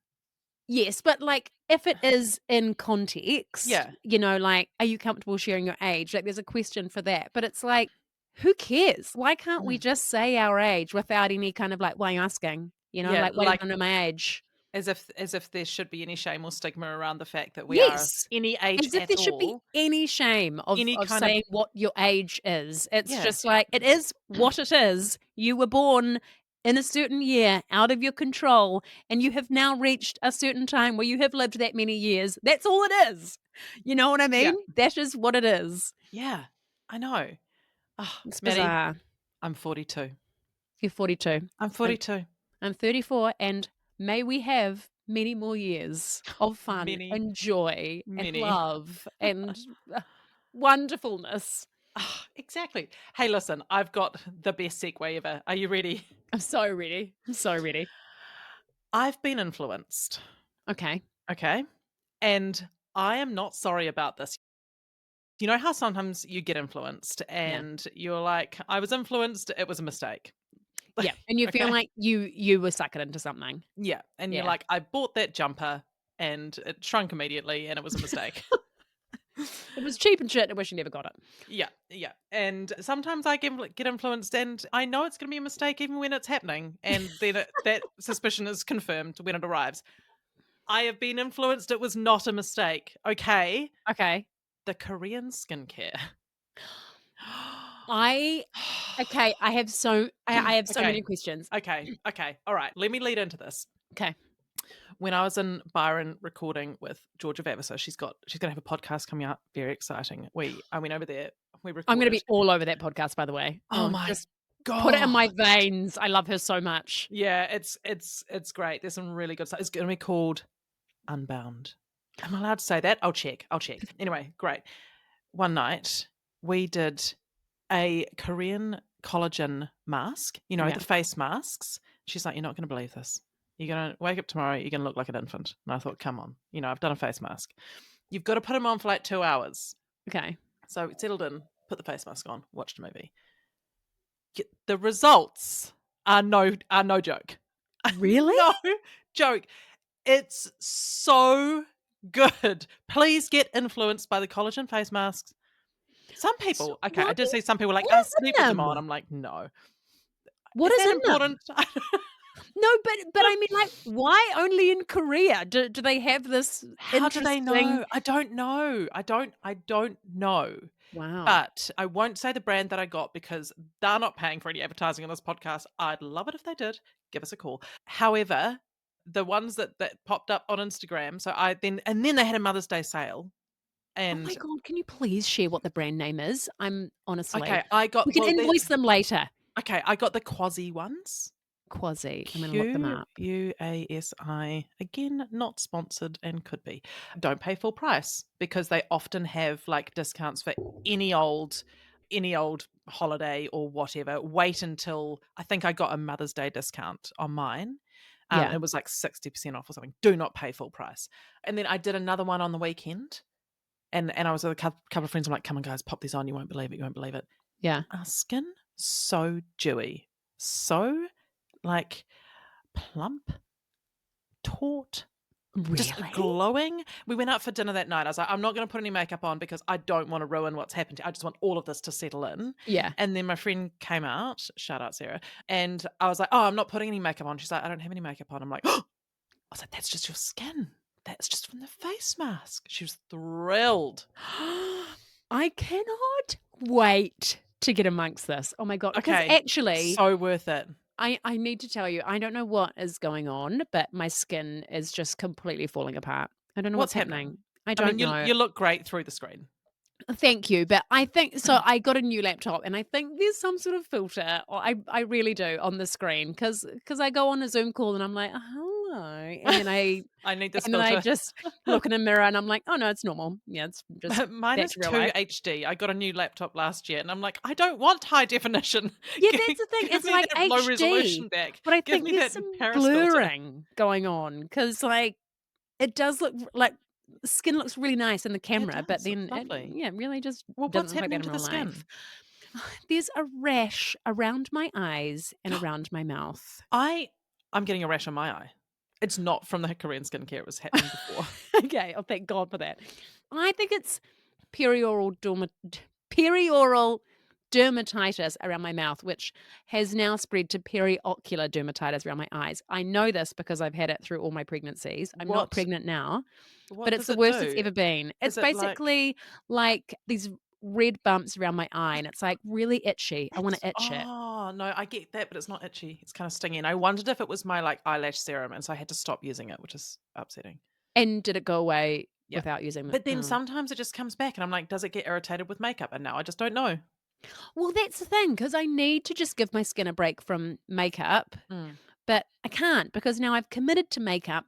Speaker 2: yes. But like, if it is in context,
Speaker 1: Yeah.
Speaker 2: like, are you comfortable sharing your age? Like, there's a question for that. But it's like, who cares? Why can't we
Speaker 1: Mm.
Speaker 2: just say our age without any kind of like, why are you asking?
Speaker 1: Yeah,
Speaker 2: Like, why do you
Speaker 1: like
Speaker 2: want to know my age?
Speaker 1: as if there should be any shame or stigma around the fact that we are
Speaker 2: Yes.
Speaker 1: any age
Speaker 2: As if
Speaker 1: at
Speaker 2: there should be
Speaker 1: all,
Speaker 2: any shame of
Speaker 1: any
Speaker 2: of
Speaker 1: kind of
Speaker 2: saying what your age is. It's
Speaker 1: yeah.
Speaker 2: just like, it is what it is. You were born in a certain year, out of your control, and you have now reached a certain time where you have lived that many years. That's all it is. You know what I
Speaker 1: Yeah.
Speaker 2: mean? That is what it is.
Speaker 1: Yeah. I know. Oh,
Speaker 2: It's
Speaker 1: Matty,
Speaker 2: bizarre.
Speaker 1: I'm 42.
Speaker 2: You're 42.
Speaker 1: I'm
Speaker 2: I'm
Speaker 1: 42.
Speaker 2: I'm 34, and may we have many more years of fun
Speaker 1: Many,
Speaker 2: and joy and
Speaker 1: many.
Speaker 2: love and wonderfulness.
Speaker 1: Ah, exactly. Hey, listen, I've got the best segue ever. Are you ready?
Speaker 2: I'm so ready. I'm so ready.
Speaker 1: I've been influenced.
Speaker 2: Okay.
Speaker 1: Okay. And I am not sorry about this. You know how sometimes you get influenced
Speaker 2: Yeah.
Speaker 1: and you're like, I was influenced, it was a mistake.
Speaker 2: Yeah. And you feel
Speaker 1: Okay.
Speaker 2: like you were sucking into something.
Speaker 1: Yeah. And you're
Speaker 2: Yeah.
Speaker 1: like, I bought that jumper and it shrunk immediately and it was a mistake.
Speaker 2: It was cheap and shit. I wish you never got it.
Speaker 1: Yeah. Yeah. And sometimes I get influenced and I know it's going to be a mistake even when it's happening. And then that suspicion is confirmed when it arrives. I have been influenced. It was not a mistake. Okay.
Speaker 2: Okay.
Speaker 1: The Korean skincare.
Speaker 2: I okay, I have so many
Speaker 1: Okay.
Speaker 2: questions.
Speaker 1: Okay. Okay. All right. Let me lead into this.
Speaker 2: Okay.
Speaker 1: When I was in Byron recording with Georgia Vavasor, she's gonna have a podcast coming out. Very exciting. I went over there. We
Speaker 2: I'm gonna
Speaker 1: recorded.
Speaker 2: be all over that podcast, by the way.
Speaker 1: Oh
Speaker 2: Oh,
Speaker 1: my
Speaker 2: just put it in my
Speaker 1: god.
Speaker 2: veins. I love her so much.
Speaker 1: Yeah, it's great. There's some really good stuff. It's gonna be called Unbound. Am I allowed to say that? I'll check. I'll check. Anyway, great. One night we did a Korean collagen mask,
Speaker 2: Yeah.
Speaker 1: the face masks. She's like, you're not going to believe this. You're going to wake up tomorrow, you're going to look like an infant. And I thought, come on, I've done a face mask. You've got to put them on for like 2 hours.
Speaker 2: Okay.
Speaker 1: So we settled in, put the face mask on, watched a movie. The results are no joke.
Speaker 2: Really?
Speaker 1: No joke. It's so good. Please get influenced by the collagen face masks. Some
Speaker 2: So
Speaker 1: people, okay,
Speaker 2: why
Speaker 1: I did see some people like,
Speaker 2: what
Speaker 1: I
Speaker 2: is
Speaker 1: sleep
Speaker 2: in
Speaker 1: with them on.
Speaker 2: them?
Speaker 1: I'm like, no.
Speaker 2: What
Speaker 1: Is
Speaker 2: is
Speaker 1: that
Speaker 2: in them?
Speaker 1: important?
Speaker 2: No, but I mean, like, why only in Korea? Do they have this
Speaker 1: How do they
Speaker 2: interesting
Speaker 1: know? I don't know. I don't know.
Speaker 2: Wow.
Speaker 1: But I won't say the brand that I got because they're not paying for any advertising on this podcast. I'd love it if they did. Give us a call. However, the ones that popped up on Instagram, so then they had a Mother's Day sale.
Speaker 2: Oh my
Speaker 1: And
Speaker 2: god, can you please share what the brand name is? I'm
Speaker 1: okay,
Speaker 2: honestly
Speaker 1: I
Speaker 2: we
Speaker 1: got
Speaker 2: can invoice them later.
Speaker 1: I got the Quasi ones.
Speaker 2: Quasi. I'm gonna look them up.
Speaker 1: Quasi. Again, not sponsored and could be. Don't pay full price because they often have like discounts for any old holiday or whatever. Wait until I think I got a Mother's Day discount on mine.
Speaker 2: Yeah.
Speaker 1: It was like 60% off or something. Do not pay full price. And then I did another one on the weekend. And I was with a couple of friends. I'm like, come on, guys, pop these on. You won't believe it. You won't believe it.
Speaker 2: Yeah.
Speaker 1: Our skin, so dewy. So like plump, taut, just
Speaker 2: Really?
Speaker 1: glowing. We went out for dinner that night. I was like, I'm not going to put any makeup on because I don't want to ruin what's happened. I just want all of this to settle in.
Speaker 2: Yeah.
Speaker 1: And then my friend came out, shout out Sarah, and I was like, oh, I'm not putting any makeup on. She's like, I don't have any makeup on. I'm like, oh, I was like, that's just your skin. That's just from the face mask. She was thrilled.
Speaker 2: I cannot wait to get amongst this. Oh my god, because
Speaker 1: Okay,
Speaker 2: actually
Speaker 1: so worth it.
Speaker 2: I need to tell you, I don't know what is going on, but my skin is just completely falling apart. I don't know what's
Speaker 1: What's happening?
Speaker 2: happening. I
Speaker 1: I mean,
Speaker 2: don't
Speaker 1: you
Speaker 2: know.
Speaker 1: you look great through the screen.
Speaker 2: Thank you, but I think so I got a new laptop and I think there's some sort of filter, or I really do, on the screen because I go on a Zoom call and I'm like, why? And then I
Speaker 1: I need this
Speaker 2: and then I
Speaker 1: filter.
Speaker 2: just look in a mirror and I'm like, "Oh, no, it's normal. Yeah, it's just
Speaker 1: Mine
Speaker 2: back
Speaker 1: is
Speaker 2: to real
Speaker 1: too
Speaker 2: life."
Speaker 1: HD. I got a new laptop last year, and I'm like, I don't want high definition.
Speaker 2: Yeah,
Speaker 1: give,
Speaker 2: that's the thing.
Speaker 1: give
Speaker 2: It's
Speaker 1: me
Speaker 2: like
Speaker 1: that low
Speaker 2: HD,
Speaker 1: resolution back.
Speaker 2: but I
Speaker 1: Give
Speaker 2: think
Speaker 1: me
Speaker 2: there's
Speaker 1: that
Speaker 2: some
Speaker 1: Paris filter.
Speaker 2: blurring going on because, like, it does look like skin looks really nice in the
Speaker 1: It
Speaker 2: camera, but
Speaker 1: does. It's
Speaker 2: then it,
Speaker 1: lovely.
Speaker 2: yeah, really just
Speaker 1: Well,
Speaker 2: doesn't
Speaker 1: what's
Speaker 2: look like that
Speaker 1: happening
Speaker 2: in
Speaker 1: to
Speaker 2: real
Speaker 1: the
Speaker 2: life.
Speaker 1: skin?
Speaker 2: There's a rash around my eyes and around my mouth.
Speaker 1: I'm getting a rash on my eye. It's not from the Korean skincare. It was happening before.
Speaker 2: Okay, oh, thank God for that. I think it's perioral perioral dermatitis around my mouth, which has now spread to periocular dermatitis around my eyes. I know this because I've had it through all my pregnancies. I'm not
Speaker 1: What
Speaker 2: pregnant now, but
Speaker 1: What
Speaker 2: it's
Speaker 1: does
Speaker 2: the
Speaker 1: it
Speaker 2: worst it's
Speaker 1: do?
Speaker 2: ever been. It's
Speaker 1: Is it like
Speaker 2: basically like these red bumps around my eye, and it's like really itchy. I want
Speaker 1: it's
Speaker 2: to itch it.
Speaker 1: oh no, I get that, but it's not itchy. It's kind of stingy. And I wondered if it was my like eyelash serum, and so I had to stop using it, which is upsetting.
Speaker 2: And did it go away
Speaker 1: Yeah.
Speaker 2: without using the?
Speaker 1: But then
Speaker 2: Oh.
Speaker 1: sometimes it just comes back, and I'm like, does it get irritated with makeup? And now I just don't know.
Speaker 2: Well, that's the thing because I need to just give my skin a break from makeup,
Speaker 1: Mm,
Speaker 2: but I can't because now I've committed to makeup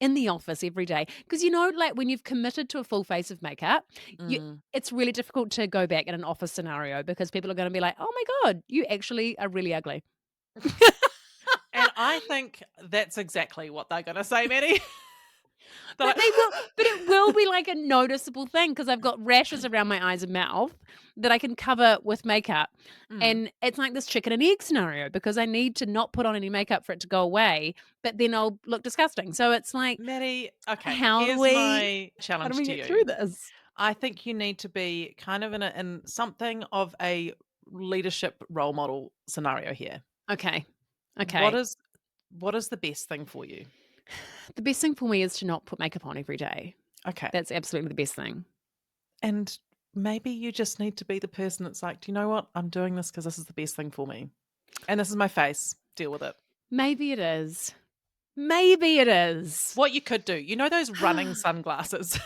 Speaker 2: in the office every day. Because like when you've committed to a full face of makeup, you
Speaker 1: mm.
Speaker 2: it's really difficult to go back in an office scenario because people are going to be like, "Oh my god, you actually are really ugly."
Speaker 1: And I think that's exactly what they're gonna say, Maddie. They're
Speaker 2: But
Speaker 1: like,
Speaker 2: they will but it will be like a noticeable thing because 'cause I've got rashes around my eyes and mouth that I can cover with makeup,
Speaker 1: mm,
Speaker 2: and it's like this chicken and egg scenario because I need to not put on any makeup for it to go away, but then I'll look disgusting. So it's like,
Speaker 1: Maddie. Okay,
Speaker 2: how do
Speaker 1: here's
Speaker 2: we
Speaker 1: my
Speaker 2: how do
Speaker 1: challenge
Speaker 2: we
Speaker 1: to
Speaker 2: get through
Speaker 1: you.
Speaker 2: this?
Speaker 1: I think you need to be kind of in something of a leadership role model scenario here.
Speaker 2: Okay.
Speaker 1: What
Speaker 2: Okay.
Speaker 1: is what is the best thing for you?
Speaker 2: The best thing for me is to not put makeup on every day.
Speaker 1: Okay.
Speaker 2: That's absolutely the best thing.
Speaker 1: And maybe you just need to be the person that's like, do you know what? I'm doing this because this is the best thing for me. And this is my face. Deal with it.
Speaker 2: Maybe it is. Maybe it is.
Speaker 1: What you could do, you know those running sunglasses?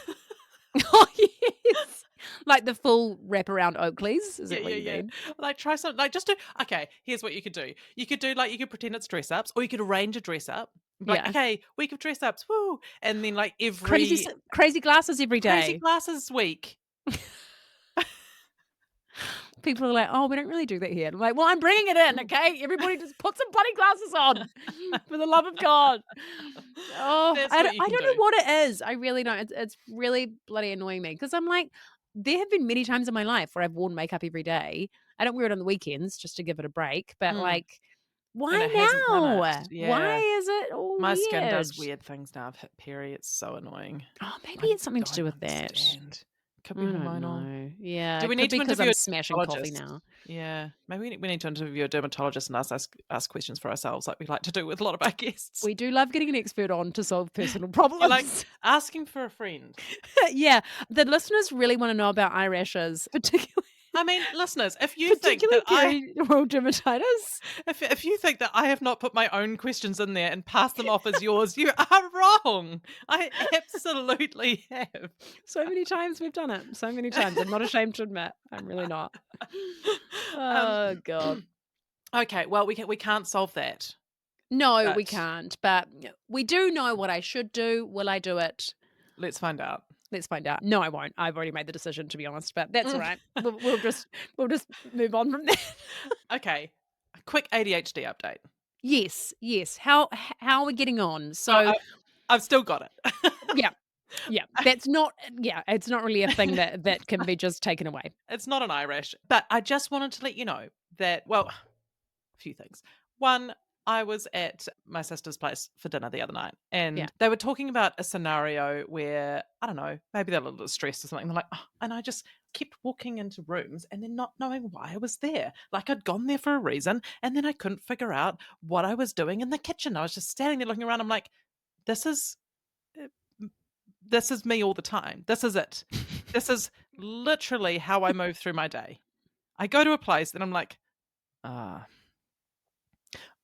Speaker 2: Oh, yes. Like the full wraparound Oakleys? Is
Speaker 1: Yeah,
Speaker 2: that what
Speaker 1: yeah,
Speaker 2: you
Speaker 1: yeah.
Speaker 2: mean?
Speaker 1: Like try something like just do okay, here's what you could do. You could do like you could pretend it's dress ups, or you could arrange a dress up. Like,
Speaker 2: Yeah.
Speaker 1: okay, week of dress ups, woo. And then like
Speaker 2: Crazy
Speaker 1: every
Speaker 2: crazy glasses every
Speaker 1: crazy
Speaker 2: day.
Speaker 1: glasses week.
Speaker 2: People are like, "Oh, we don't really do that here." I'm like, "Well, I'm bringing it in, okay? Everybody just put some bloody glasses on for the love of God." Oh,
Speaker 1: That's what you
Speaker 2: I
Speaker 1: can
Speaker 2: don't know
Speaker 1: do.
Speaker 2: what it is. I really don't. It's really bloody annoying me because I'm like, there have been many times in my life where I've worn makeup every day. I don't wear it on the weekends just to give it a break, but
Speaker 1: Mm.
Speaker 2: like,
Speaker 1: And
Speaker 2: why
Speaker 1: it hasn't done it.
Speaker 2: now? Why
Speaker 1: Yeah.
Speaker 2: is it all
Speaker 1: My skin
Speaker 2: weird?
Speaker 1: does weird things now. I've hit peri. It's so annoying.
Speaker 2: Oh, maybe
Speaker 1: I
Speaker 2: it's something to do
Speaker 1: don't
Speaker 2: with that.
Speaker 1: understand. Could
Speaker 2: I
Speaker 1: be
Speaker 2: don't
Speaker 1: hormonal.
Speaker 2: know. Yeah,
Speaker 1: Do
Speaker 2: it
Speaker 1: we
Speaker 2: could
Speaker 1: need
Speaker 2: be
Speaker 1: to
Speaker 2: because
Speaker 1: interview
Speaker 2: I'm
Speaker 1: a
Speaker 2: smashing coffee
Speaker 1: dermatologist?
Speaker 2: now.
Speaker 1: Yeah, maybe we need to interview a dermatologist and ask questions for ourselves, like we like to do with a lot of our guests.
Speaker 2: We do love getting an expert on to solve personal
Speaker 1: You're like
Speaker 2: problems.
Speaker 1: asking for a friend.
Speaker 2: Yeah, the listeners really wanna know about eyelashes, particularly
Speaker 1: I mean, listeners, if you think
Speaker 2: particularly
Speaker 1: that I
Speaker 2: perioral dermatitis.
Speaker 1: if you think that I have not put my own questions in there and passed them off as yours, you are wrong. I absolutely have.
Speaker 2: So many times we've done it. So many times. I'm not ashamed to admit. I'm really not.
Speaker 1: um,
Speaker 2: Oh god.
Speaker 1: okay, well we can't solve that,
Speaker 2: No, we
Speaker 1: but
Speaker 2: can't, but we do know what I should do. Will I do it?
Speaker 1: let's find out.
Speaker 2: Let's find out. No, I won't. I've already made the decision to be honest, but that's all right. We'll just move on from that.
Speaker 1: Okay, a quick ADHD update.
Speaker 2: Yes, yes. How are we getting on?
Speaker 1: Oh,
Speaker 2: So,
Speaker 1: I've still got it.
Speaker 2: yeah. Yeah, that's not yeah, it's not really a thing that can be just taken away.
Speaker 1: It's not an eye rash, but I just wanted to let you know that, well, a few things. One, I was at my sister's place for dinner the other night,
Speaker 2: Yeah.
Speaker 1: and they were talking about a scenario where, I don't know, maybe they're a little bit stressed or something. They're like, oh, and I just kept walking into rooms and then not knowing why I was there. Like I'd gone there for a reason, and then I couldn't figure out what I was doing in the kitchen. I was just standing there looking around. I'm like, this is uh, this is me all the time. This is it. This is literally how I move through my day. I go to a place and I'm like, ah,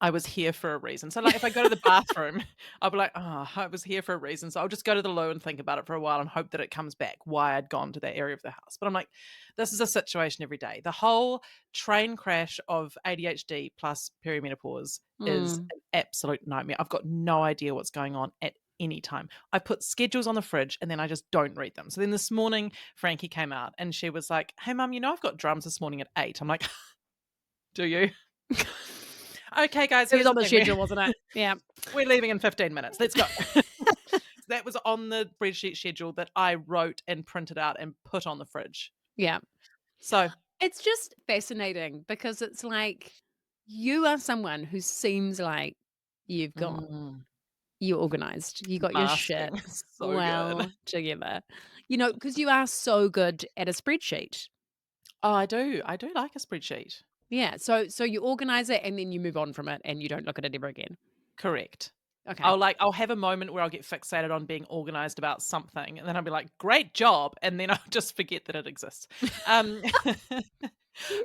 Speaker 1: I was here for a reason. So, like, if I go to the bathroom, I'll be like, "Oh, I was here for a reason." So I'll just go to the loo and think about it for a while and hope that it comes back why I'd gone to that area of the house. But I'm like, this is a situation every day. The whole train crash of ADHD plus perimenopause is
Speaker 2: Mm.
Speaker 1: an absolute nightmare. I've got no idea what's going on at any time. I put schedules on the fridge and then I just don't read them. So then this morning, Frankie came out and she was like, "Hey, mum, I've got drums this morning at 8." I'm like, "Do you?" Okay, guys,
Speaker 2: It was
Speaker 1: here's
Speaker 2: on
Speaker 1: the
Speaker 2: the
Speaker 1: thing.
Speaker 2: schedule, wasn't it? Yeah.
Speaker 1: We're leaving in 15 minutes. Let's go. That was on the spreadsheet schedule that I wrote and printed out and put on the fridge.
Speaker 2: Yeah.
Speaker 1: So,
Speaker 2: It's just fascinating because it's like you are someone who seems like you've got
Speaker 1: mm,
Speaker 2: you're organized. You got your shit
Speaker 1: masking. So good.
Speaker 2: well together. You know, because you are so good at a spreadsheet.
Speaker 1: Oh, I do. I do like a spreadsheet.
Speaker 2: Yeah. So you organize it and then you move on from it and you don't look at it ever again.
Speaker 1: Correct.
Speaker 2: Okay.
Speaker 1: I'll have a moment where I'll get fixated on being organized about something, and then I'll be like, "Great job," and then I'll just forget that it exists. Um,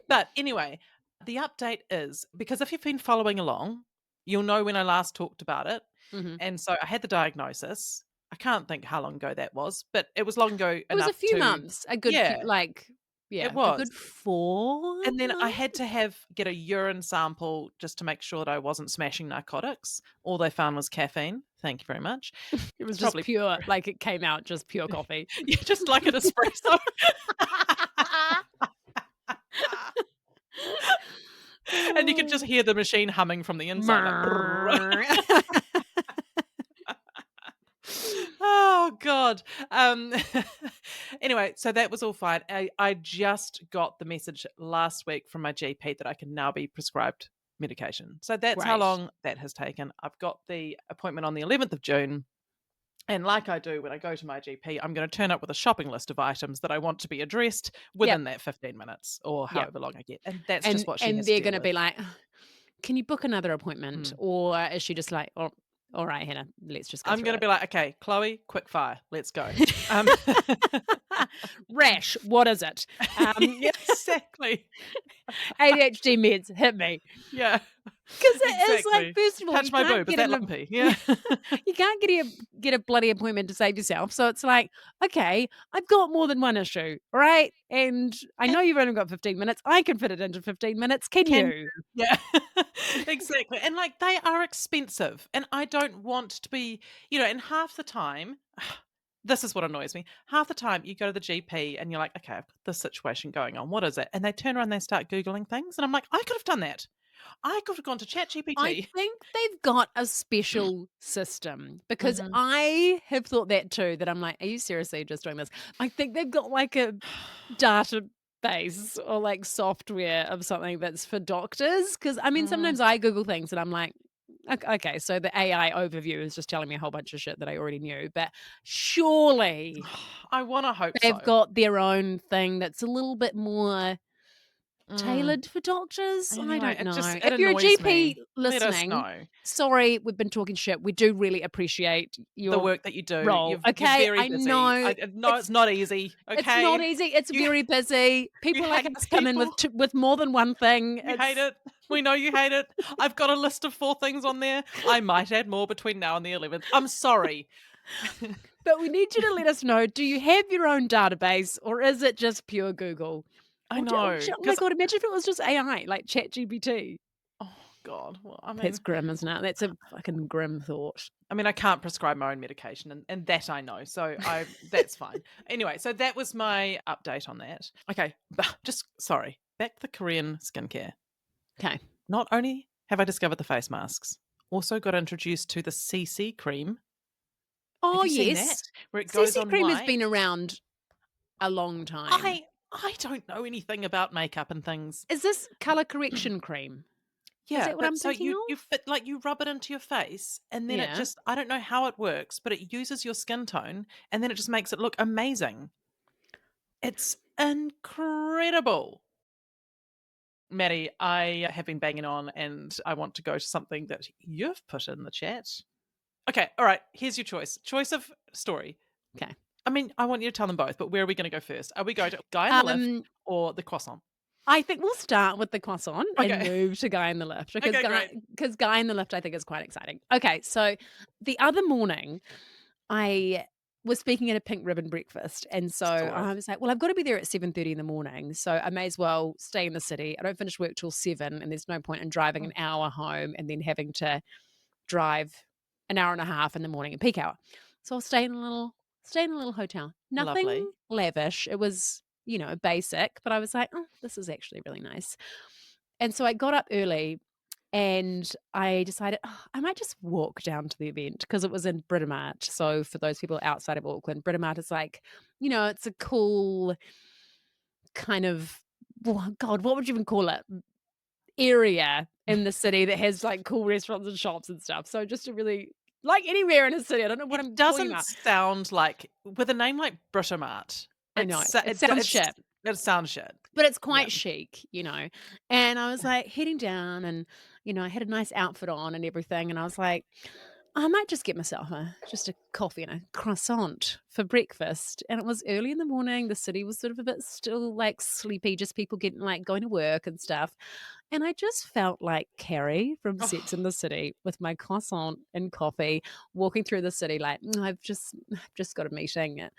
Speaker 1: but anyway, the update is because if you've been following along, you'll know when I last talked about it.
Speaker 2: Mhm.
Speaker 1: And so I had the diagnosis. I can't think how long ago that was, but it was long ago
Speaker 2: It was a
Speaker 1: enough
Speaker 2: few
Speaker 1: to
Speaker 2: months, a good few,
Speaker 1: yeah,
Speaker 2: like,
Speaker 1: it
Speaker 2: yeah, a
Speaker 1: was.
Speaker 2: good 4
Speaker 1: And then I had
Speaker 2: months?
Speaker 1: to get a urine sample just to make sure that I wasn't smashing narcotics. All they found was caffeine. Thank you very much.
Speaker 2: It was
Speaker 1: It's
Speaker 2: just
Speaker 1: probably
Speaker 2: pure, like, it came out just pure coffee.
Speaker 1: yeah, just like an espresso. And you could just
Speaker 2: Oh.
Speaker 1: hear the machine humming from the inside, like oh god. Anyway, so that was all fine. I just got the message last week from my GP that I can now be prescribed medication. So that's how
Speaker 2: Great.
Speaker 1: long that has taken. I've got the appointment on the 11th of June. And like I do when I go to my GP, I'm going to turn up with a shopping list of items that I want to be addressed
Speaker 2: Yep,
Speaker 1: within that 15 minutes or
Speaker 2: yep.
Speaker 1: however long I get. And that's just
Speaker 2: And
Speaker 1: what she
Speaker 2: and
Speaker 1: has to
Speaker 2: they're
Speaker 1: deal
Speaker 2: gonna
Speaker 1: with.
Speaker 2: be like, "Can you book another appointment?"
Speaker 1: Mm.
Speaker 2: Or is she just like, "Oh, alright, Hannah, let's just go
Speaker 1: I'm
Speaker 2: through
Speaker 1: going to
Speaker 2: it."
Speaker 1: be like, okay, Chloe, quick fire. Let's go. Um,
Speaker 2: Rash, what is it?
Speaker 1: exactly.
Speaker 2: ADHD meds, hit me.
Speaker 1: Yeah,
Speaker 2: 'Cause it is like,
Speaker 1: exactly.
Speaker 2: first of all,
Speaker 1: Touch
Speaker 2: you
Speaker 1: my
Speaker 2: can't
Speaker 1: boob. Is
Speaker 2: get
Speaker 1: that
Speaker 2: an
Speaker 1: lumpy? Yeah.
Speaker 2: you can't get a bloody appointment to save yourself, so it's like, "Okay, I've got more than one issue, right? And I
Speaker 1: And
Speaker 2: know you've only got 15 minutes, I can fit it into 15 minutes, can
Speaker 1: can
Speaker 2: you?"
Speaker 1: yeah, exactly. And like they are expensive, and I don't want to be, and half the time, this is what annoys me. Half the time, you go to the GP and you're like, okay, I've got this situation going on. What is it? And they turn around, and they start googling things, and I'm like, I could have done that. I could have gone to
Speaker 2: I
Speaker 1: ChatGPT.
Speaker 2: think they've got a special system because
Speaker 1: Mhm.
Speaker 2: I have thought that too, that I'm like, "Are you seriously just doing this?" I think they've got like a database or like software of something that's for doctors. Because I mean,
Speaker 1: Mm.
Speaker 2: sometimes I Google things and I'm like, Okay, so the AI overview is just telling me a whole bunch of shit that I already knew, but surely
Speaker 1: I want to hope
Speaker 2: they've
Speaker 1: so.
Speaker 2: got their own thing that's a little bit more
Speaker 1: Mm.
Speaker 2: tailored for doctors? I
Speaker 1: Anyway,
Speaker 2: don't
Speaker 1: it just
Speaker 2: know.
Speaker 1: it
Speaker 2: If you're a
Speaker 1: annoys
Speaker 2: GP
Speaker 1: me. Let us
Speaker 2: listening,
Speaker 1: know
Speaker 2: sorry, we've been talking shit. We do really appreciate
Speaker 1: the
Speaker 2: your
Speaker 1: work that you do.
Speaker 2: role,
Speaker 1: You're
Speaker 2: okay?
Speaker 1: very
Speaker 2: I
Speaker 1: busy.
Speaker 2: know
Speaker 1: I know it's
Speaker 2: it's
Speaker 1: not easy.
Speaker 2: it's not
Speaker 1: Okay,
Speaker 2: easy. It's
Speaker 1: you
Speaker 2: very busy.
Speaker 1: you
Speaker 2: People like
Speaker 1: hate
Speaker 2: us come in
Speaker 1: people.
Speaker 2: with more than one thing.
Speaker 1: You hate
Speaker 2: It's
Speaker 1: it. We know you hate it. I've got a list of 4 things on there. I might add more between now and the 11th. I'm sorry.
Speaker 2: but we need you to let us know, do you have your own database or is it just pure Google?
Speaker 1: I
Speaker 2: Or
Speaker 1: know,
Speaker 2: oh my
Speaker 1: 'cause
Speaker 2: god, imagine if it was just AI, like ChatGPT.
Speaker 1: oh god, well,
Speaker 2: That's grim, isn't it? That's a fucking grim thought.
Speaker 1: I mean, I can't prescribe my own medication, and that I know, so I that's fine. Anyway, so that was my update on that. Okay, just sorry, back to the Korean skincare.
Speaker 2: Okay.
Speaker 1: Not only have I discovered the face masks, also got introduced to the CC cream. Have
Speaker 2: Oh,
Speaker 1: you seen that?
Speaker 2: yes.
Speaker 1: Where it goes
Speaker 2: CC
Speaker 1: on
Speaker 2: cream has
Speaker 1: white?
Speaker 2: been around a long time.
Speaker 1: I don't know anything about makeup and things.
Speaker 2: Is this color correction cream? Is
Speaker 1: Yeah,
Speaker 2: that what
Speaker 1: but
Speaker 2: I'm
Speaker 1: so
Speaker 2: thinking
Speaker 1: you
Speaker 2: of?
Speaker 1: fit like you rub it into your face and then it
Speaker 2: Yeah.
Speaker 1: just I don't know how it works, but it uses your skin tone and then it just makes it look amazing. It's incredible. Matty, I have been banging on and I want to go to something that you've put in the chat. Okay, all right, here's your choice. Choice of story.
Speaker 2: Okay.
Speaker 1: I mean, I want you to tell them both, but where are we going to go first? Are we going to guy in the lift
Speaker 2: Um,
Speaker 1: or the croissant?
Speaker 2: I think we'll start with the croissant and
Speaker 1: Okay.
Speaker 2: move to guy in the lift because
Speaker 1: Okay, great.
Speaker 2: guy in the lift I think is quite exciting. Okay, so the other morning I was speaking at a pink ribbon breakfast, and so
Speaker 1: Sort of.
Speaker 2: I was like, "Well, I've got to be there at 7:30 in the morning, so I may as well stay in the city. I don't finish work till 7, and there's no point in driving
Speaker 1: Mm,
Speaker 2: an hour home and then having to drive an hour and a half in the morning at peak hour." So I'll stay in a little hotel. Nothing
Speaker 1: lovely.
Speaker 2: lavish. It was, basic, but I was like, "Oh, this is actually really nice." And so I got up early and I decided, "Oh, I might just walk down to the event because it was in Britomart." So for those people outside of Auckland, Britomart is like, it's a cool kind of, well, God, what would you even call it? Area in the city that has like cool restaurants and shops and stuff. So just a really like anywhere in a city. I don't know what
Speaker 1: It
Speaker 2: I'm talking
Speaker 1: doesn't
Speaker 2: about.
Speaker 1: sound like with a name like Britomart,
Speaker 2: I know it
Speaker 1: it
Speaker 2: sounds shit.
Speaker 1: it sounds shit.
Speaker 2: But it's
Speaker 1: Yeah.
Speaker 2: quite chic. And I was, like, heading down and, I had a nice outfit on and everything, and I was like, "I might just get myself just a coffee and a croissant for breakfast," and it was early in the morning, the city was sort of a bit still, like, sleepy, just people getting like, going to work and stuff, and I just felt like Carrie from Sex
Speaker 1: Oh,
Speaker 2: and the City with my croissant and coffee, walking through the city like, I've just got a meeting at,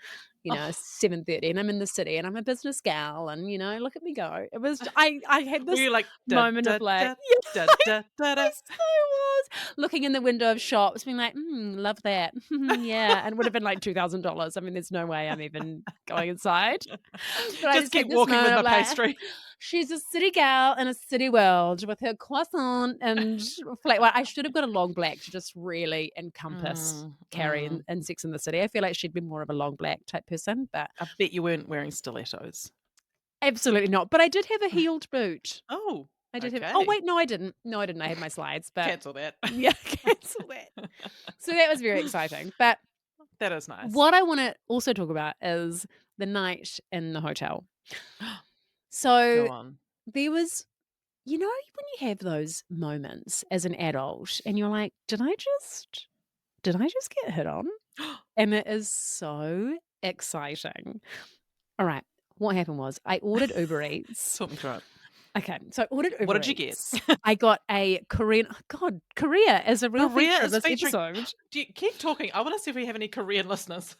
Speaker 1: oh.
Speaker 2: 7:30 and I'm in the city and I'm a business gal and, look at me go. It was I had
Speaker 1: Were
Speaker 2: this
Speaker 1: you like da
Speaker 2: moment
Speaker 1: da
Speaker 2: of like,
Speaker 1: da
Speaker 2: yeah,
Speaker 1: da da da
Speaker 2: I
Speaker 1: da?
Speaker 2: so was looking in the window of shops being like, love that. Yeah, and it would have been like $2,000. I mean, there's no way I'm even going inside. But I
Speaker 1: Just
Speaker 2: just had
Speaker 1: keep
Speaker 2: this
Speaker 1: walking with
Speaker 2: moment of
Speaker 1: my
Speaker 2: like,
Speaker 1: pastry.
Speaker 2: she's a city gal in a city world with her croissant and flat white. I should have got a long black to just really encompass
Speaker 1: Mm,
Speaker 2: Carrie
Speaker 1: mm.
Speaker 2: in Sex and the City. I feel like she'd be more of a long black type person, but
Speaker 1: I bet you weren't wearing stilettos.
Speaker 2: absolutely not. But I did have a heeled boot.
Speaker 1: Oh,
Speaker 2: I did have oh,
Speaker 1: okay.
Speaker 2: wait, no, I didn't. No, I didn't. I had my slides, but
Speaker 1: Cancel that.
Speaker 2: yeah, cancel that. So that was very exciting. But
Speaker 1: That is nice.
Speaker 2: what I wanna also talk about is the night in the hotel. So
Speaker 1: Go on.
Speaker 2: there was when you have those moments as an adult and you're like, "Did I just get hit on?" And it is so exciting. All right, what happened was I ordered Uber Eats.
Speaker 1: Talk me through it.
Speaker 2: Okay, so I ordered
Speaker 1: What
Speaker 2: Uber
Speaker 1: did you get?
Speaker 2: Eats. I got a Korean God, Korea is a real
Speaker 1: Korea
Speaker 2: feature of
Speaker 1: is
Speaker 2: this
Speaker 1: featuring.
Speaker 2: episode.
Speaker 1: Do you keep talking? I want to see if we have any Korean listeners.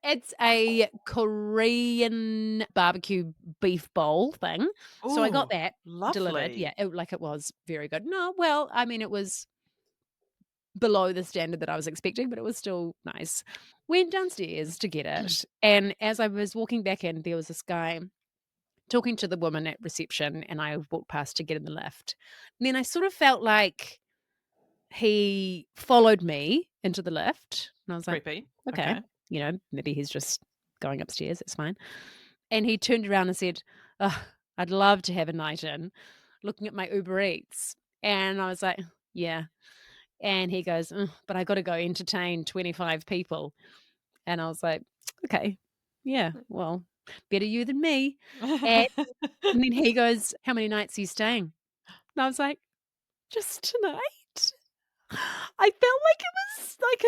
Speaker 2: It's a Korean barbecue beef bowl thing. So I got
Speaker 1: Oh,
Speaker 2: that delivered. Yeah,
Speaker 1: lovely.
Speaker 2: it was very good. No, well, I mean, it was below the standard that I was expecting, but it was still nice. Went downstairs to get it, and as I was walking back in, there was this guy talking to the woman at reception, and I walked past to get in the lift. And then I sort of felt like he followed me into the lift, and I was like,
Speaker 1: Creepy.
Speaker 2: "Okay,
Speaker 1: Okay.
Speaker 2: maybe he's just going upstairs, it's fine." And he turned around and said, "Ugh, I'd love to have a night in," looking at my Uber Eats. And I was like, "Yeah." And he goes, "Ugh, but I gotta go entertain 25 people." And I was like, "Okay. Yeah, well, better you than me." And and then he goes, "How many nights are you staying?" And I was like, "Just tonight." I felt like it was like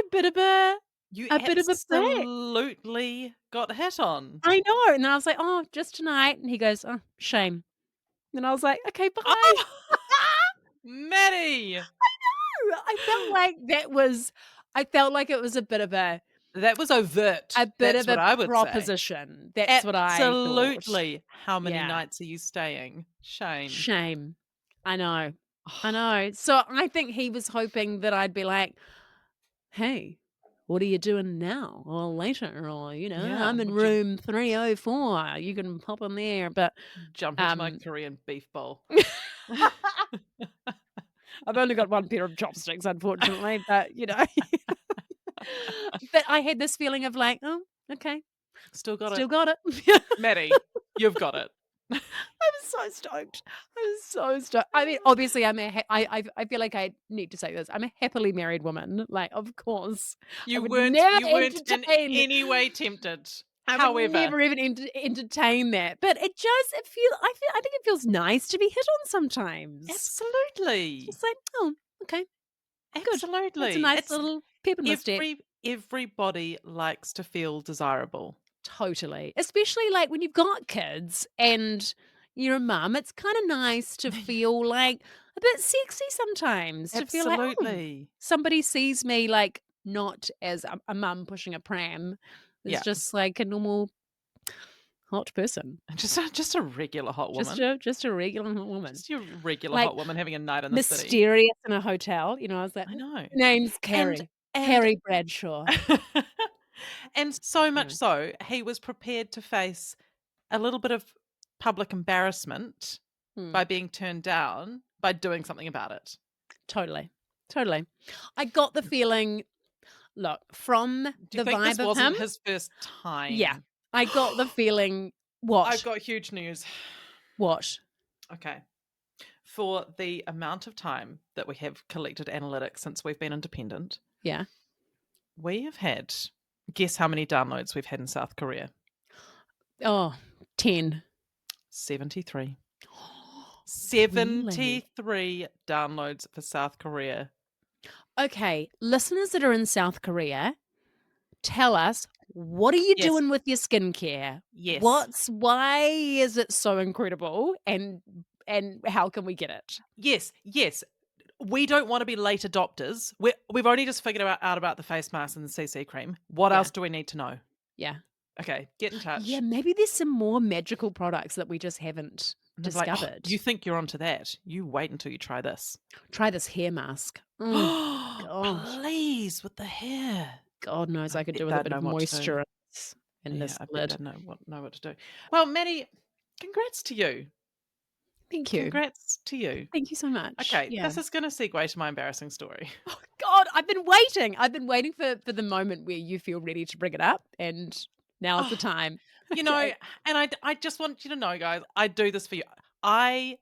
Speaker 1: You
Speaker 2: a bit of a flex.
Speaker 1: absolutely got hit on.
Speaker 2: I know. And then I was like, "Oh, just tonight." And he goes, "Oh, shame." And I was like, "Okay, bye."
Speaker 1: Oh, Matty!
Speaker 2: I felt like I felt like it was
Speaker 1: That was overt.
Speaker 2: a bit
Speaker 1: That's
Speaker 2: of
Speaker 1: what
Speaker 2: a
Speaker 1: I would say.
Speaker 2: proposition. That's what I thought.
Speaker 1: Absolutely. How many
Speaker 2: Yeah.
Speaker 1: nights are you staying? Shame.
Speaker 2: Shame. I know. I know. So I think he was hoping that I'd be like, "Hey, what are you doing now or later?" Or,
Speaker 1: Yeah.
Speaker 2: "I'm in
Speaker 1: Would you
Speaker 2: room 304. You can pop in there." But,
Speaker 1: jump into my
Speaker 2: um
Speaker 1: Korean beef bowl?
Speaker 2: I've only got one pair of chopsticks, unfortunately, but, but I had this feeling of like, "Oh, okay,
Speaker 1: Still got it.
Speaker 2: still got it."
Speaker 1: Matty, you've got it.
Speaker 2: I was so stoked. I was so stoked. I mean, obviously, I'm a ha I feel like I need to say this. I'm a happily married woman. Like, of course, I would never
Speaker 1: You weren't in
Speaker 2: entertain
Speaker 1: any way tempted.
Speaker 2: I would
Speaker 1: However,
Speaker 2: never even entertain that. But I think it feels nice to be hit on sometimes.
Speaker 1: absolutely.
Speaker 2: Just like, "Oh, okay, good. That's a
Speaker 1: Absolutely.
Speaker 2: nice
Speaker 1: It's
Speaker 2: little pep in my step."
Speaker 1: everybody likes to feel desirable.
Speaker 2: Totally. Especially, like, when you've got kids and, you're a mum, it's kind of nice to feel like a bit sexy sometimes, to feel like, oh,
Speaker 1: Absolutely.
Speaker 2: somebody sees me like not as a mum pushing a pram. It's
Speaker 1: Yeah.
Speaker 2: just like a normal hot person.
Speaker 1: Just a regular hot
Speaker 2: Just
Speaker 1: woman.
Speaker 2: a regular hot woman.
Speaker 1: Just your regular
Speaker 2: Like
Speaker 1: hot woman having a night in the city.
Speaker 2: mysterious in a hotel, I was like,
Speaker 1: I know.
Speaker 2: "Name's
Speaker 1: And
Speaker 2: Carrie.
Speaker 1: and
Speaker 2: Carrie Bradshaw."
Speaker 1: and so much
Speaker 2: Yeah.
Speaker 1: so, he was prepared to face a little bit of public embarrassment
Speaker 2: Hmm.
Speaker 1: by being turned down, by doing something about it.
Speaker 2: Totally. Totally. I got the feeling, look, from
Speaker 1: Do you
Speaker 2: the
Speaker 1: think this
Speaker 2: vibe of
Speaker 1: wasn't
Speaker 2: him,
Speaker 1: his first
Speaker 2: yeah,
Speaker 1: time?
Speaker 2: I got the feeling
Speaker 1: I've
Speaker 2: what?
Speaker 1: got huge news.
Speaker 2: What?
Speaker 1: Okay. For the amount of time that we have collected analytics since we've been independent,
Speaker 2: Yeah.
Speaker 1: we have had, guess how many downloads we've had in South Korea?
Speaker 2: Oh, 10.
Speaker 1: 73.
Speaker 2: Really?
Speaker 1: 73 downloads for South Korea.
Speaker 2: Okay, listeners that are in South Korea, tell us, what are you
Speaker 1: Yes.
Speaker 2: doing with your skincare?
Speaker 1: Yes.
Speaker 2: Why is it so incredible, and how can we get it?
Speaker 1: Yes. Yes. We don't want to be late adopters. We've only just figured out about the face mask and the CC cream. What
Speaker 2: Yeah.
Speaker 1: else do we need to know?
Speaker 2: Yeah.
Speaker 1: Okay, get in
Speaker 2: Yeah,
Speaker 1: touch.
Speaker 2: maybe there's some more magical products that we just haven't
Speaker 1: And they're like, oh,
Speaker 2: discovered.
Speaker 1: you think you're onto that? You wait until you try this.
Speaker 2: Try this hair mask. Oh, gosh.
Speaker 1: Please, with the hair.
Speaker 2: God knows
Speaker 1: I
Speaker 2: I could
Speaker 1: bet
Speaker 2: do with a
Speaker 1: they'd
Speaker 2: bit of
Speaker 1: know what to do.
Speaker 2: moisture in
Speaker 1: Yeah,
Speaker 2: this
Speaker 1: I bet
Speaker 2: lid.
Speaker 1: they'd know what to do. Well, Matty, congrats to you.
Speaker 2: Thank you.
Speaker 1: Congrats to you.
Speaker 2: Thank you so much.
Speaker 1: Okay,
Speaker 2: Yeah.
Speaker 1: this is going to segue to my embarrassing story.
Speaker 2: Oh, God, I've been waiting. I've been waiting for the moment where you feel ready to bring it up, and now's the
Speaker 1: Oh,
Speaker 2: time.
Speaker 1: you know,
Speaker 2: Okay.
Speaker 1: and I just want you to know, guys, I do this for you. I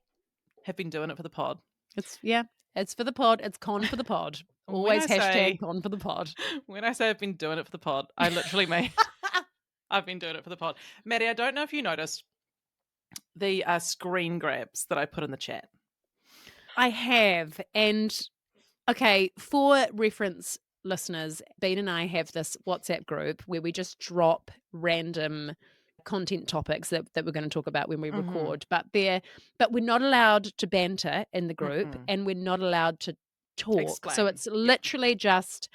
Speaker 1: have been doing it for the pod.
Speaker 2: It's for the pod. It's con for the pod.
Speaker 1: When
Speaker 2: Always
Speaker 1: I
Speaker 2: hashtag
Speaker 1: say
Speaker 2: con for the pod.
Speaker 1: when I say I've been doing it for the pod, I literally mean I've been doing it for the pod. Matty, I don't know if you noticed the screen grabs that I put in the chat.
Speaker 2: I have, and okay, for reference listeners, Bean and I have this WhatsApp group where we just drop random content topics that we're going to talk about when we
Speaker 1: Mhm.
Speaker 2: record, but we're not allowed to banter in the group,
Speaker 1: Mm-mm.
Speaker 2: and we're not allowed to talk. So
Speaker 1: Explain.
Speaker 2: it's
Speaker 1: Yeah.
Speaker 2: literally just,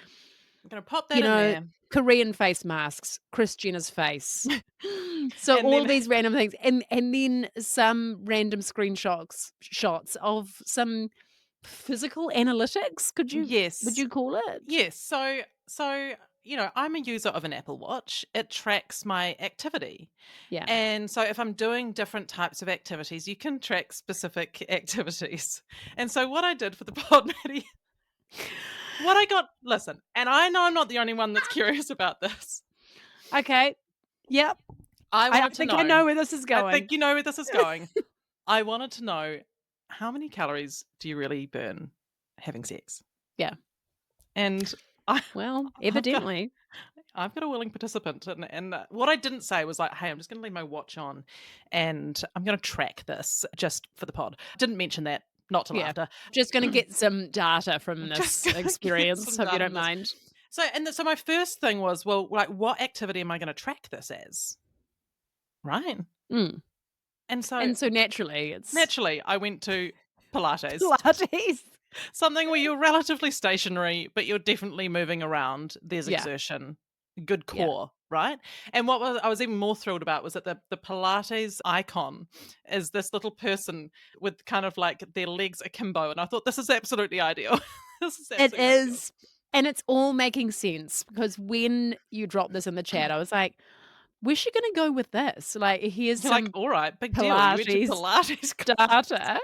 Speaker 1: I'm gonna pop
Speaker 2: you
Speaker 1: that in
Speaker 2: know,
Speaker 1: there.
Speaker 2: Korean face masks, Kris Jenner's face. So
Speaker 1: And
Speaker 2: all
Speaker 1: then
Speaker 2: these random things, and then some random shots of some physical analytics. Would
Speaker 1: yes.
Speaker 2: you call it?
Speaker 1: Yes. So, I'm a user of an Apple Watch. It tracks my activity.
Speaker 2: Yeah.
Speaker 1: And so if I'm doing different types of activities, you can track specific activities. And so what I did for the pod, Maddie, what I got, listen, and I know I'm not the only one that's curious about this.
Speaker 2: Okay. Yep.
Speaker 1: I
Speaker 2: I
Speaker 1: wanted to
Speaker 2: think I
Speaker 1: know,
Speaker 2: know where this is
Speaker 1: I
Speaker 2: going.
Speaker 1: think you know where this is going. I wanted to know, how many calories do you really burn having sex?
Speaker 2: Yeah.
Speaker 1: And I,
Speaker 2: Well,
Speaker 1: I've got
Speaker 2: evidently.
Speaker 1: I've got a willing participant, and what I didn't say was like, "Hey, I'm just going to leave my watch on, and I'm going to track this just for the pod." Didn't mention that, not till
Speaker 2: Yeah.
Speaker 1: after.
Speaker 2: Just gonna get some data from
Speaker 1: Just
Speaker 2: this
Speaker 1: going to get
Speaker 2: experience,
Speaker 1: some
Speaker 2: hope you
Speaker 1: data
Speaker 2: don't
Speaker 1: on this.
Speaker 2: mind.
Speaker 1: So my first thing was, well, like, what activity am I going to track this as, right?
Speaker 2: Mm.
Speaker 1: And so
Speaker 2: And so naturally, it's
Speaker 1: naturally, I went to Pilates,
Speaker 2: Pilates.
Speaker 1: something where you're relatively stationary, but you're definitely moving around. There's
Speaker 2: Yeah.
Speaker 1: exertion, good
Speaker 2: Yeah.
Speaker 1: core, right? And I was even more thrilled about was that the Pilates icon is this little person with kind of like their legs akimbo, and I thought this is absolutely ideal. This is
Speaker 2: It
Speaker 1: absolutely ideal.
Speaker 2: is, and it's all making sense because when you dropped this in the chat, I was like, "Where's she gonna go with this?" Like, here's
Speaker 1: You're like,
Speaker 2: some
Speaker 1: all right, big deal. You went to
Speaker 2: Pilates
Speaker 1: Pilates class.
Speaker 2: data.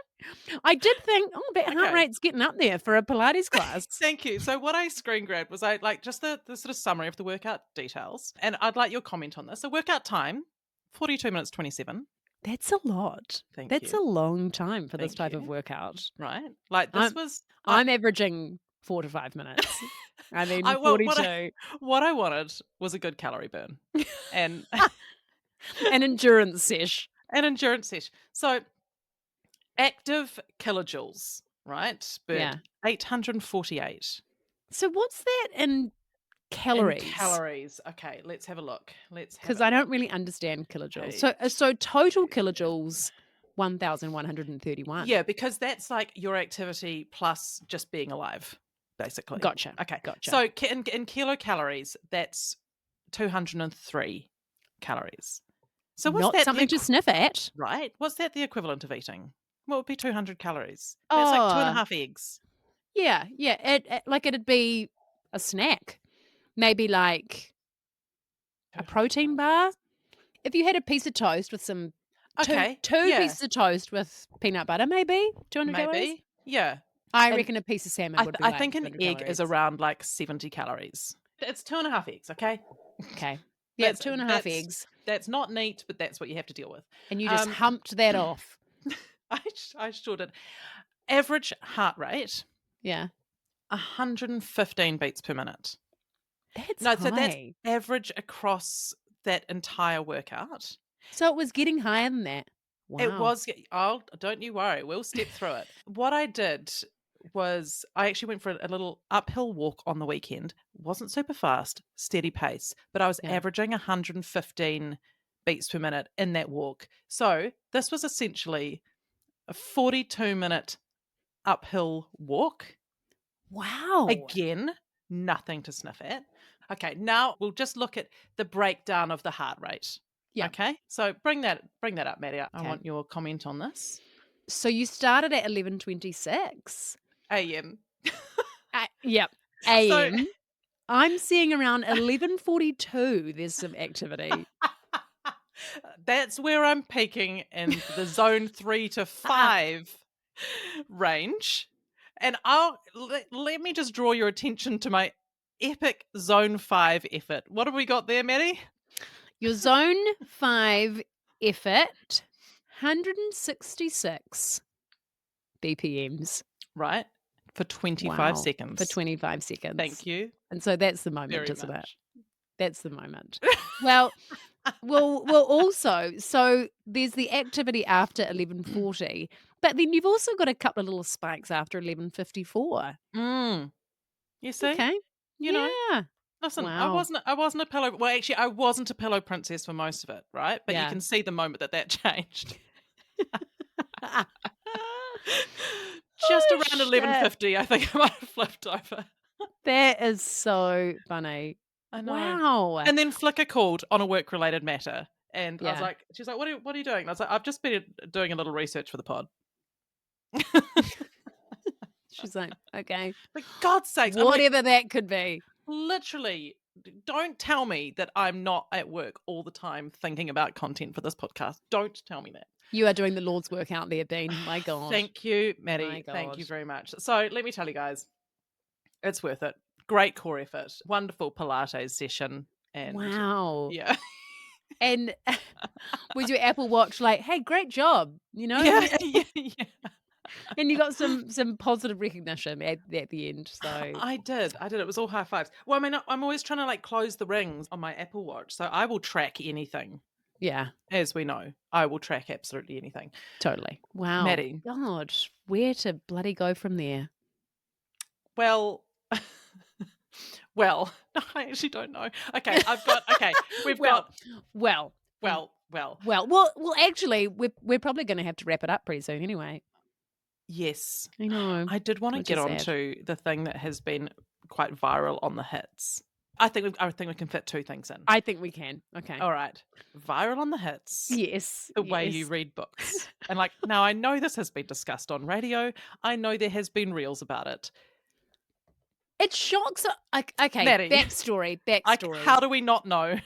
Speaker 2: I did think, "Oh, but heart
Speaker 1: Okay.
Speaker 2: rate's getting up there for a Pilates class."
Speaker 1: Thank you. So what I screen grabbed was I like just the sort of summary of the workout details. And I'd like your comment on this. So workout time, 42 minutes 27.
Speaker 2: That's a lot.
Speaker 1: Thank
Speaker 2: That's a
Speaker 1: you.
Speaker 2: long time for this
Speaker 1: Thank
Speaker 2: type of
Speaker 1: you.
Speaker 2: workout.
Speaker 1: Right? Like this
Speaker 2: I'm
Speaker 1: was
Speaker 2: I'm averaging 4 to 5 minutes. I mean,
Speaker 1: I well,
Speaker 2: 42.
Speaker 1: what I wanted was a good calorie burn and
Speaker 2: An endurance sesh.
Speaker 1: an endurance session. So active kilojoules, right? Burned
Speaker 2: Yeah.
Speaker 1: 848
Speaker 2: So what's that in
Speaker 1: in
Speaker 2: calories?
Speaker 1: calories. Okay, let's have a look. Let's have
Speaker 2: Because
Speaker 1: a
Speaker 2: I don't
Speaker 1: look.
Speaker 2: really understand kilojoules.
Speaker 1: Eight.
Speaker 2: So total kilojoules 1,131.
Speaker 1: Yeah, because that's like your activity plus just being alive, basically.
Speaker 2: Gotcha.
Speaker 1: Okay.
Speaker 2: Gotcha.
Speaker 1: So in kilocalories, that's 203 calories. So what's
Speaker 2: Not
Speaker 1: that
Speaker 2: something to sniff at.
Speaker 1: right? What's that the equivalent of eating? What would be 200 calories? That's like two and a
Speaker 2: Oh,
Speaker 1: half eggs.
Speaker 2: yeah, yeah. Like it'd be a snack. Maybe like a
Speaker 1: 200
Speaker 2: protein bar.
Speaker 1: calories.
Speaker 2: If you had a piece of toast with some
Speaker 1: Okay.
Speaker 2: two
Speaker 1: Yeah.
Speaker 2: pieces of toast with peanut butter, maybe 200 calories.
Speaker 1: Maybe. Yeah.
Speaker 2: I
Speaker 1: And
Speaker 2: reckon a piece of salmon would be
Speaker 1: I
Speaker 2: like
Speaker 1: think an
Speaker 2: 200
Speaker 1: egg is
Speaker 2: calories.
Speaker 1: around like 70 calories. It's two and a half eggs, okay?
Speaker 2: Okay. Yep,
Speaker 1: That's
Speaker 2: 2.5 eggs.
Speaker 1: that's not neat, but that's what you have to deal with.
Speaker 2: And you just
Speaker 1: Um,
Speaker 2: humped that off.
Speaker 1: I sure did. Average heart rate,
Speaker 2: Yeah.
Speaker 1: 115 beats per minute.
Speaker 2: That's
Speaker 1: No, so that's
Speaker 2: high.
Speaker 1: average across that entire workout.
Speaker 2: So it was getting higher than that.
Speaker 1: It
Speaker 2: Wow.
Speaker 1: was, oh, don't you worry, we'll step through it. What I did was I actually went for a little uphill walk on the weekend. Wasn't super fast, steady pace, but I was
Speaker 2: Yeah.
Speaker 1: averaging 115 beats per minute in that walk. So this was essentially a 42-minute uphill walk.
Speaker 2: Wow.
Speaker 1: Again, nothing to sniff at. Okay, now we'll just look at the breakdown of the heart rate.
Speaker 2: Yeah.
Speaker 1: Okay, so bring that up, Matty. I
Speaker 2: Okay.
Speaker 1: want your comment on this.
Speaker 2: So you started at 11:26.
Speaker 1: AM.
Speaker 2: Yep.
Speaker 1: So
Speaker 2: AM. I'm seeing around 11:42 there's some activity.
Speaker 1: that's where I'm peaking in the zone 3 to 5 range. And let me just draw your attention to my epic zone 5 effort. What have we got there, Matty?
Speaker 2: Your zone 5 effort, 166 BPMs.
Speaker 1: Right? For 25
Speaker 2: Wow.
Speaker 1: seconds.
Speaker 2: For 25 seconds.
Speaker 1: Thank you
Speaker 2: And so that's the moment,
Speaker 1: very
Speaker 2: isn't it?
Speaker 1: much.
Speaker 2: That's the moment. Well, also, so there's the activity after 11:40, but then you've also got a couple of little spikes after 11:54.
Speaker 1: Mm. You see?
Speaker 2: Okay.
Speaker 1: You know,
Speaker 2: Yeah.
Speaker 1: listen,
Speaker 2: Wow.
Speaker 1: I wasn't a pillow well, actually, I wasn't a pillow princess for most of it, right? But you
Speaker 2: Yeah.
Speaker 1: can see the moment that changed. Just
Speaker 2: Oh,
Speaker 1: around
Speaker 2: shit.
Speaker 1: 11:50, I think I might have flipped over.
Speaker 2: That is so funny.
Speaker 1: I know.
Speaker 2: Wow.
Speaker 1: And then Flickr called on a work-related matter, and I was
Speaker 2: Yeah.
Speaker 1: like she's like, what are you doing?" And I was like, "I've just been doing a little research for the pod."
Speaker 2: She's like, "Okay.
Speaker 1: For God's sakes, I'm like,
Speaker 2: Whatever that could be."
Speaker 1: literally, don't tell me that I'm not at work all the time thinking about content for this podcast. Don't tell me that.
Speaker 2: You are doing the Lord's work out there, Bean. My God.
Speaker 1: Thank you,
Speaker 2: My
Speaker 1: Matty. Thank you
Speaker 2: God.
Speaker 1: very much. So let me tell you guys, it's worth it. Great core effort. Wonderful Pilates session. And
Speaker 2: Wow.
Speaker 1: yeah.
Speaker 2: And was your Apple Watch like, "Hey, great job," you know?
Speaker 1: Yeah.
Speaker 2: And you got some positive recognition at the end, so
Speaker 1: I did. It was all high fives. Well, I mean, I'm always trying to like close the rings on my Apple Watch. So I will track anything.
Speaker 2: yeah,
Speaker 1: As we know, I will track absolutely anything.
Speaker 2: totally. Wow.
Speaker 1: Matty.
Speaker 2: God, where to bloody go from there?
Speaker 1: Well, well, I actually don't know. Okay, we've
Speaker 2: Well,
Speaker 1: got
Speaker 2: well, actually, we're probably gonna have to wrap it up pretty soon anyway.
Speaker 1: yes.
Speaker 2: I know,
Speaker 1: I did want to
Speaker 2: which
Speaker 1: get
Speaker 2: is
Speaker 1: on
Speaker 2: sad.
Speaker 1: to the thing that has been quite viral on the hits. I think we can fit two things in.
Speaker 2: I think we can. Okay.
Speaker 1: All right. Viral on the hits.
Speaker 2: Yes,
Speaker 1: The way you
Speaker 2: yes.
Speaker 1: read books. And like now I know this has been discussed on radio. I know there has been reels about it.
Speaker 2: It shocks okay,
Speaker 1: Matty,
Speaker 2: backstory.
Speaker 1: how do we not know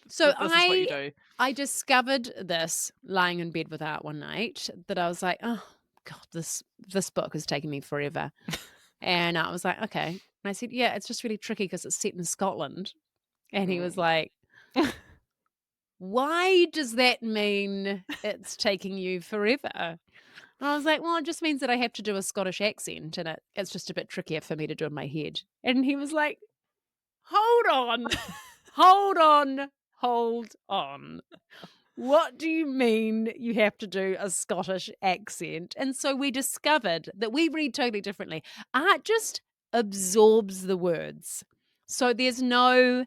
Speaker 2: So
Speaker 1: that this is what you do?
Speaker 2: I discovered this lying in bed with Art one night that I was like, "Oh God, this book is taking me forever." And I was like, "Okay." And I said, "Yeah, it's just really tricky because it's set in Scotland." And he was
Speaker 1: Mm.
Speaker 2: like, "Why does that mean it's taking you forever?" And I was like, "Well, it just means that I have to do a Scottish accent, and it's just a bit trickier for me to do in my head." And he was like, "Hold on, hold on, hold on. What do you mean you have to do a Scottish accent?" And so we discovered that we read totally differently. Art just absorbs the words. So there's no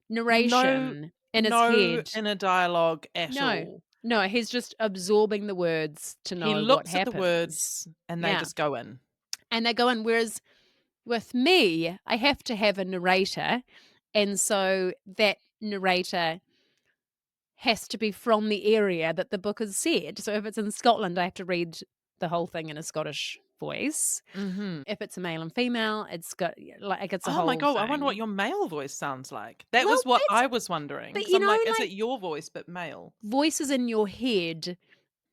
Speaker 1: No
Speaker 2: narration in his
Speaker 1: no
Speaker 2: head.
Speaker 1: inner dialogue at
Speaker 2: No,
Speaker 1: all.
Speaker 2: No, he's just absorbing the words to
Speaker 1: He
Speaker 2: know what
Speaker 1: looks at the
Speaker 2: happens.
Speaker 1: words and they
Speaker 2: Yeah.
Speaker 1: just go in.
Speaker 2: And they go in, whereas with me, I have to have a narrator, and so that narrator has to be from the area that the book is set. So if it's in Scotland, I have to read the whole thing in a Scottish voice.
Speaker 1: Mhm.
Speaker 2: If it's a male and female, it's got like it's a
Speaker 1: Oh my
Speaker 2: whole
Speaker 1: god, I wonder what
Speaker 2: thing.
Speaker 1: your male voice sounds like. That
Speaker 2: Well,
Speaker 1: was what
Speaker 2: that's
Speaker 1: I was wondering
Speaker 2: but
Speaker 1: because I'm like, is
Speaker 2: like
Speaker 1: it your voice but male?
Speaker 2: voices in your head,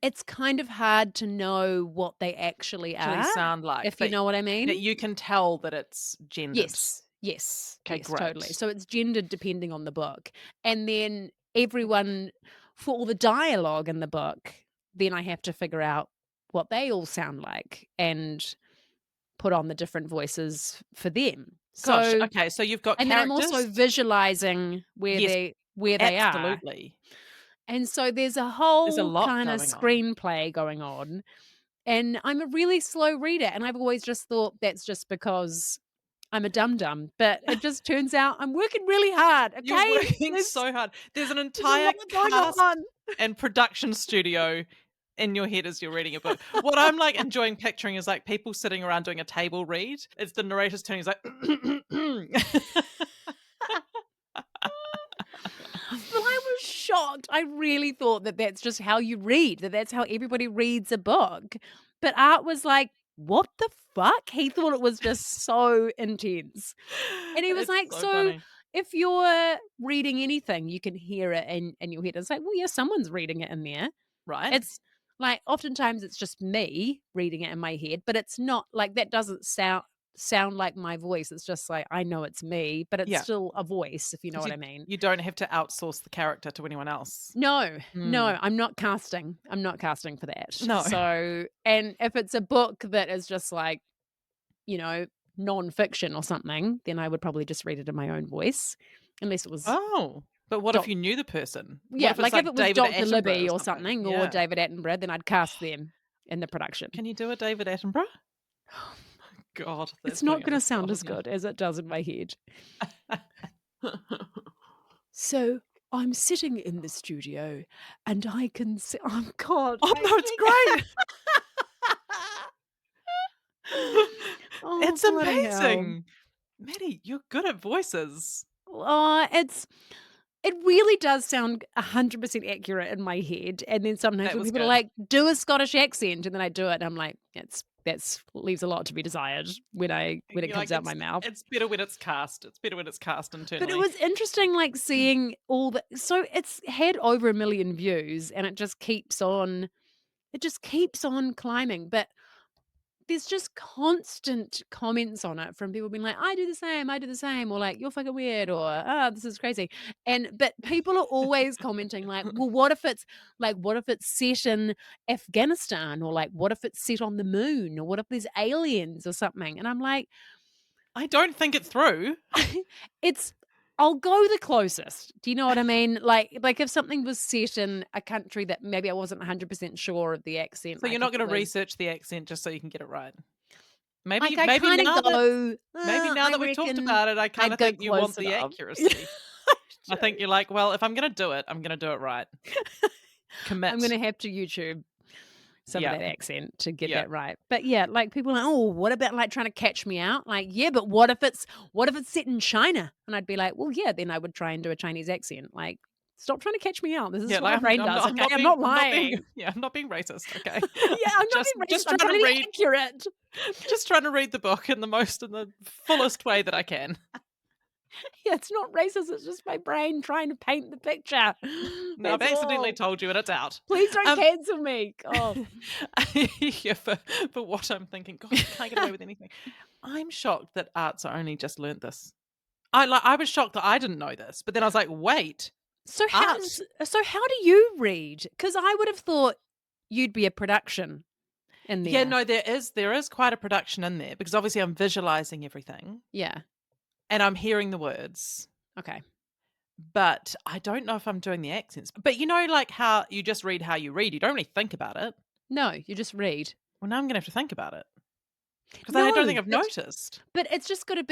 Speaker 2: it's kind of hard to know what they actually
Speaker 1: Actually
Speaker 2: are,
Speaker 1: sound like,
Speaker 2: if you know what I mean.
Speaker 1: but you can tell that it's gendered.
Speaker 2: Yes, yes,
Speaker 1: Okay,
Speaker 2: yes, totally.
Speaker 1: great.
Speaker 2: So it's gendered depending on the book. And then everyone for all the dialogue in the book, then I have to figure out what they all sound like and put on the different voices for them.
Speaker 1: Gosh,
Speaker 2: So
Speaker 1: okay, so you've got
Speaker 2: and then I'm also
Speaker 1: characters.
Speaker 2: visualizing
Speaker 1: Yes,
Speaker 2: where they are.
Speaker 1: absolutely.
Speaker 2: And so there's a
Speaker 1: There's a
Speaker 2: whole
Speaker 1: lot
Speaker 2: kind of
Speaker 1: going on.
Speaker 2: screenplay going on. And I'm a really slow reader, and I've always just thought that's just because I'm a dum dum, but it just turns out I'm working really hard,
Speaker 1: You're
Speaker 2: okay?
Speaker 1: working so hard. There's an
Speaker 2: There's a
Speaker 1: entire
Speaker 2: lot going
Speaker 1: cast
Speaker 2: on.
Speaker 1: and production studio in your head as you're reading a book. What I'm, like, enjoying picturing is, like, people sitting around doing a table read. It's the narrator's turn, he's like
Speaker 2: But I was shocked. I really thought that that's just how you read, that that's how everybody reads a book. But Art was like, "What the fuck?" He thought it was just so intense. And he was
Speaker 1: It's
Speaker 2: like,
Speaker 1: so
Speaker 2: "So
Speaker 1: funny.
Speaker 2: if you're reading anything, you can hear it in your head." It's like, "Well, yeah, someone's reading it in there."
Speaker 1: Right?
Speaker 2: It's like oftentimes it's just me reading it in my head, but it's not like that doesn't sound like my voice. It's just like I know it's me, but it's
Speaker 1: Yeah,
Speaker 2: still a voice, if you know
Speaker 1: because
Speaker 2: what I mean.
Speaker 1: you don't have to outsource the character to anyone else.
Speaker 2: No,
Speaker 1: Mm.
Speaker 2: no, I'm not casting. I'm not casting for that.
Speaker 1: No.
Speaker 2: So, and if it's a book that is just like, you know, non-fiction or something, then I would probably just read it in my own voice, unless it was
Speaker 1: Oh, but what if
Speaker 2: doc
Speaker 1: you knew the person? What
Speaker 2: yeah,
Speaker 1: if it's
Speaker 2: like if it
Speaker 1: like
Speaker 2: was
Speaker 1: David
Speaker 2: Dr.
Speaker 1: Attenborough
Speaker 2: Libby
Speaker 1: or
Speaker 2: or
Speaker 1: something?
Speaker 2: something or
Speaker 1: Yeah.
Speaker 2: David Attenborough, then I'd cast them in the production.
Speaker 1: Can you do a David Attenborough? God,
Speaker 2: It's
Speaker 1: that's
Speaker 2: not
Speaker 1: putting it on
Speaker 2: gonna
Speaker 1: the
Speaker 2: sound
Speaker 1: spot,
Speaker 2: as
Speaker 1: isn't
Speaker 2: good as it does in my head.
Speaker 1: it?
Speaker 2: So, I'm sitting in the studio and I can see oh god,
Speaker 1: Oh, no, it's great.
Speaker 2: Oh,
Speaker 1: It's
Speaker 2: bloody hell.
Speaker 1: amazing. Maddie, you're good at voices.
Speaker 2: It's it really does sound 100% accurate in my head, and then sometimes
Speaker 1: That
Speaker 2: when
Speaker 1: was
Speaker 2: people are
Speaker 1: good.
Speaker 2: like, "Do a Scottish accent," and then I do it, and I'm like, that's leaves a lot to be desired when it
Speaker 1: You're
Speaker 2: comes
Speaker 1: like,
Speaker 2: out my mouth.
Speaker 1: it's better when it's cast. It's better when it's cast
Speaker 2: But it
Speaker 1: internally.
Speaker 2: was interesting, like, seeing all the so it's had over 1,000,000 views, and it just keeps on climbing, but there's just constant comments on it from people being like, I do the same," or like, "You're fucking weird," or, "Oh, this is crazy." But people are always commenting like, "Well, what if it's set in Afghanistan?" Or like, "What if it's set on the moon?" Or, "What if there's aliens?" or something. And I'm like,
Speaker 1: I don't think it through.
Speaker 2: it's I'll go the closest. Do you know what I mean? Like if something was set in a country that maybe I wasn't 100% sure of the accent,
Speaker 1: So you're
Speaker 2: like
Speaker 1: not
Speaker 2: if it
Speaker 1: gonna
Speaker 2: was
Speaker 1: research the accent just so you can get it right.
Speaker 2: like,
Speaker 1: Maybe
Speaker 2: I
Speaker 1: maybe
Speaker 2: kinda
Speaker 1: now that
Speaker 2: go,
Speaker 1: maybe now
Speaker 2: I
Speaker 1: that we've talked
Speaker 2: reckon
Speaker 1: about it, I kinda
Speaker 2: I'd go
Speaker 1: think you
Speaker 2: close
Speaker 1: want the
Speaker 2: enough."
Speaker 1: accuracy. I think
Speaker 2: True.
Speaker 1: you're like, "Well, if I'm gonna do it, I'm gonna do it right.
Speaker 2: I'm
Speaker 1: Commit."
Speaker 2: gonna have to YouTube some of
Speaker 1: Yeah,
Speaker 2: that accent to get
Speaker 1: yeah.
Speaker 2: that right. But yeah, like people are like, "Oh, what about like trying to catch me out?" Like, "Yeah, but what if it's set in China?" And I'd be like, "Well, yeah, then I would try and do a Chinese accent." Like, stop trying to catch me out. This is
Speaker 1: Yeah,
Speaker 2: what my
Speaker 1: like,
Speaker 2: brain does, okay? I'm not
Speaker 1: I'm not being
Speaker 2: lying.
Speaker 1: yeah, I'm not being racist, okay?
Speaker 2: Yeah, I'm not
Speaker 1: Just
Speaker 2: being racist.
Speaker 1: just
Speaker 2: I'm
Speaker 1: trying
Speaker 2: trying
Speaker 1: to
Speaker 2: to
Speaker 1: read
Speaker 2: be accurate.
Speaker 1: just trying to read the book in the fullest way that I can.
Speaker 2: Yeah, it's not racist. It's just my brain trying to paint the picture.
Speaker 1: No, I've
Speaker 2: That's
Speaker 1: accidentally
Speaker 2: all.
Speaker 1: told you and it's out.
Speaker 2: Please don't
Speaker 1: Um,
Speaker 2: cancel me. Oh.
Speaker 1: yeah, for what I'm thinking, God, you can't get away with anything. I'm shocked that arts are only just learnt this. I was shocked that I didn't know this, but then I was like, wait, art.
Speaker 2: So how do you read? Because I would have thought you'd be a production in
Speaker 1: Yeah,
Speaker 2: there.
Speaker 1: no, there is quite a production in there because obviously I'm visualizing everything
Speaker 2: Yeah.
Speaker 1: and I'm hearing the words.
Speaker 2: Okay.
Speaker 1: But I don't know if I'm doing the accents. But you know, like how you just read how you read, you don't really think about it.
Speaker 2: No, you just read.
Speaker 1: Well, now I'm gonna have to think about it because I don't
Speaker 2: No,
Speaker 1: think I've noticed.
Speaker 2: but it's just got to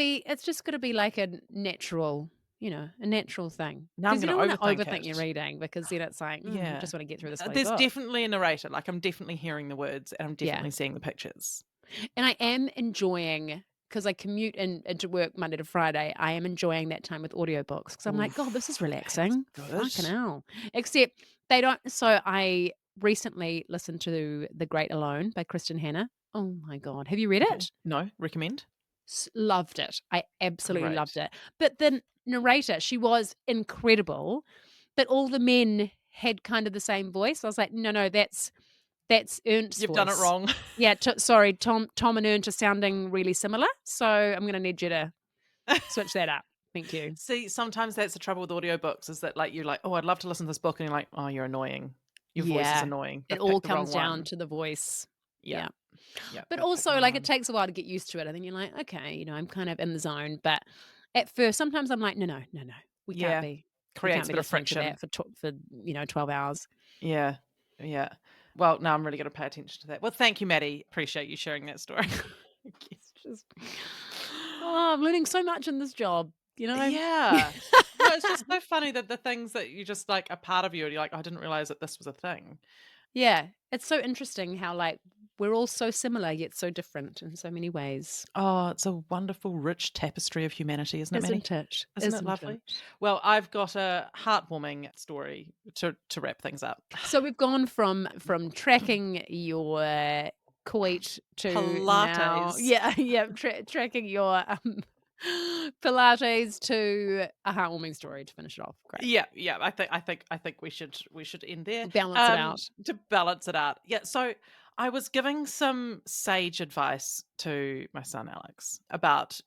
Speaker 2: be like a natural. a natural thing.
Speaker 1: Now I'm
Speaker 2: Because you
Speaker 1: going
Speaker 2: don't
Speaker 1: to
Speaker 2: want to
Speaker 1: overthink
Speaker 2: overthink your
Speaker 1: it.
Speaker 2: reading because then it's like, you
Speaker 1: Yeah.
Speaker 2: just want to get through this bloody
Speaker 1: There's
Speaker 2: book.
Speaker 1: definitely a narrator. Like, I'm definitely hearing the words and I'm
Speaker 2: Yeah.
Speaker 1: definitely seeing the pictures.
Speaker 2: And I am enjoying, because I commute into work Monday to Friday, I am enjoying that time with audiobooks because I'm like, God, this is
Speaker 1: Oof, that's
Speaker 2: relaxing. Fucking
Speaker 1: good.
Speaker 2: hell. Except they don't. So I recently listened to The Great Alone by Kris Jenner. Oh my God. Have you read
Speaker 1: Okay.
Speaker 2: it?
Speaker 1: No, recommend?
Speaker 2: Loved it. I absolutely loved
Speaker 1: Great.
Speaker 2: it. But the narrator, she was incredible, but all the men had kind of the same voice. I was like, no, that's Ernst's
Speaker 1: You've done it
Speaker 2: voice.
Speaker 1: wrong.
Speaker 2: Yeah, sorry, Tom and Ernst are sounding really similar, so I'm gonna need you to switch that up. Thank you.
Speaker 1: See, sometimes that's the trouble with audiobooks is that like you're like, "Oh, I'd love to listen to this book," and you're like, "Oh, you're annoying. Your voice is
Speaker 2: Yeah,
Speaker 1: annoying.
Speaker 2: it
Speaker 1: They've
Speaker 2: all
Speaker 1: picked the
Speaker 2: comes
Speaker 1: wrong
Speaker 2: down
Speaker 1: one."
Speaker 2: to the voice.
Speaker 1: Yeah.
Speaker 2: Yeah.
Speaker 1: Yeah,
Speaker 2: But
Speaker 1: they've picked the
Speaker 2: also,
Speaker 1: wrong
Speaker 2: like, it
Speaker 1: one.
Speaker 2: takes a while to get used to it, and then you're like, "Okay, I'm kind of in the zone," but at first, sometimes I'm like, "No, no, no, no, we can't
Speaker 1: Yeah.
Speaker 2: be we can't
Speaker 1: Creates a
Speaker 2: be
Speaker 1: bit of
Speaker 2: listening to
Speaker 1: friction.
Speaker 2: that for 12 hours."
Speaker 1: Yeah. Yeah. Well, now I'm really gonna pay attention to that. Well, thank you, Maddie. Appreciate you sharing that story.
Speaker 2: It's just oh, I'm learning so much in this job, you know?
Speaker 1: Yeah. No, it's just so funny that the things that you just like are part of you and you're like, "I didn't realize that this was a thing."
Speaker 2: Yeah, it's so interesting how, like, we're all so similar yet so different in so many ways,
Speaker 1: Oh, it's a wonderful, rich tapestry of humanity, isn't it, Maddie?
Speaker 2: isn't it?
Speaker 1: Isn't it
Speaker 2: Isn't
Speaker 1: lovely?
Speaker 2: it?
Speaker 1: Well, I've got a heartwarming story to wrap things up.
Speaker 2: So we've gone from tracking your coit to now,
Speaker 1: Pilates.
Speaker 2: yeah, yeah, tracking your Pilates to a heartwarming story to finish it off. Great,
Speaker 1: Yeah, yeah. I think we should end there.
Speaker 2: balance it out.
Speaker 1: To balance it out. Yeah. So I was giving some sage advice to my son Alex about,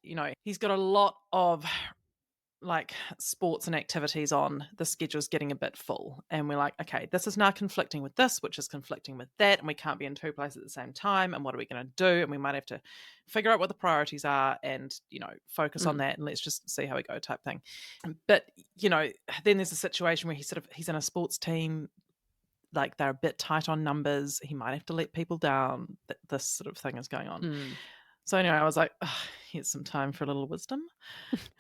Speaker 1: he's got a lot of like sports and activities on. The schedule's getting a bit full. And we're like, okay, this is now conflicting with this, which is conflicting with that. And we can't be in two places at the same time. And what are we going to do? And we might have to figure out what the priorities are and, focus on
Speaker 2: Mm,
Speaker 1: that and let's just see how we go type thing. But, then there's a situation where he's in a sports team, like they're a bit tight on numbers. He might have to let people down. This sort of thing is going on.
Speaker 2: mm.
Speaker 1: So anyway, I was like, "Ugh, here's some time for a little wisdom."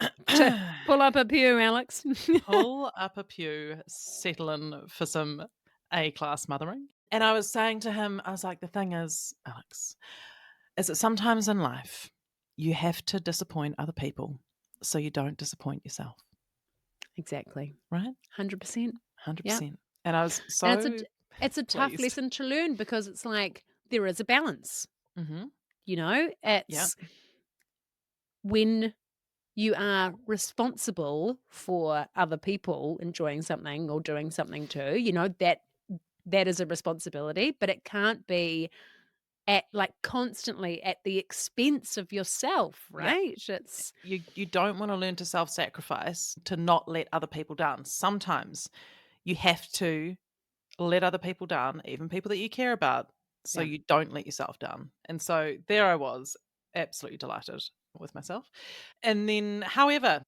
Speaker 2: To pull up a pew, Alex.
Speaker 1: Pull up a pew, settle in for some A-class mothering. And I was saying to him, I was like, the thing is, Alex, is that sometimes in life you have to disappoint other people so you don't disappoint yourself,
Speaker 2: Exactly,
Speaker 1: right?
Speaker 2: 100%. Yeah,
Speaker 1: 100%. And I was
Speaker 2: and
Speaker 1: so
Speaker 2: it's a tough
Speaker 1: pleased.
Speaker 2: lesson to learn because it's like there is a balance.
Speaker 1: Hmm. Yeah.
Speaker 2: It's when you are responsible for other people enjoying something or doing something too, that is a responsibility, but it can't be at like constantly at the expense of yourself,
Speaker 1: Yeah.
Speaker 2: right? It's
Speaker 1: You don't want to learn to self-sacrifice to not let other people down. Sometimes you have to let other people down, even people that you care about, so
Speaker 2: yeah,
Speaker 1: you don't let yourself down. And so there I was, absolutely delighted with myself. And then, however,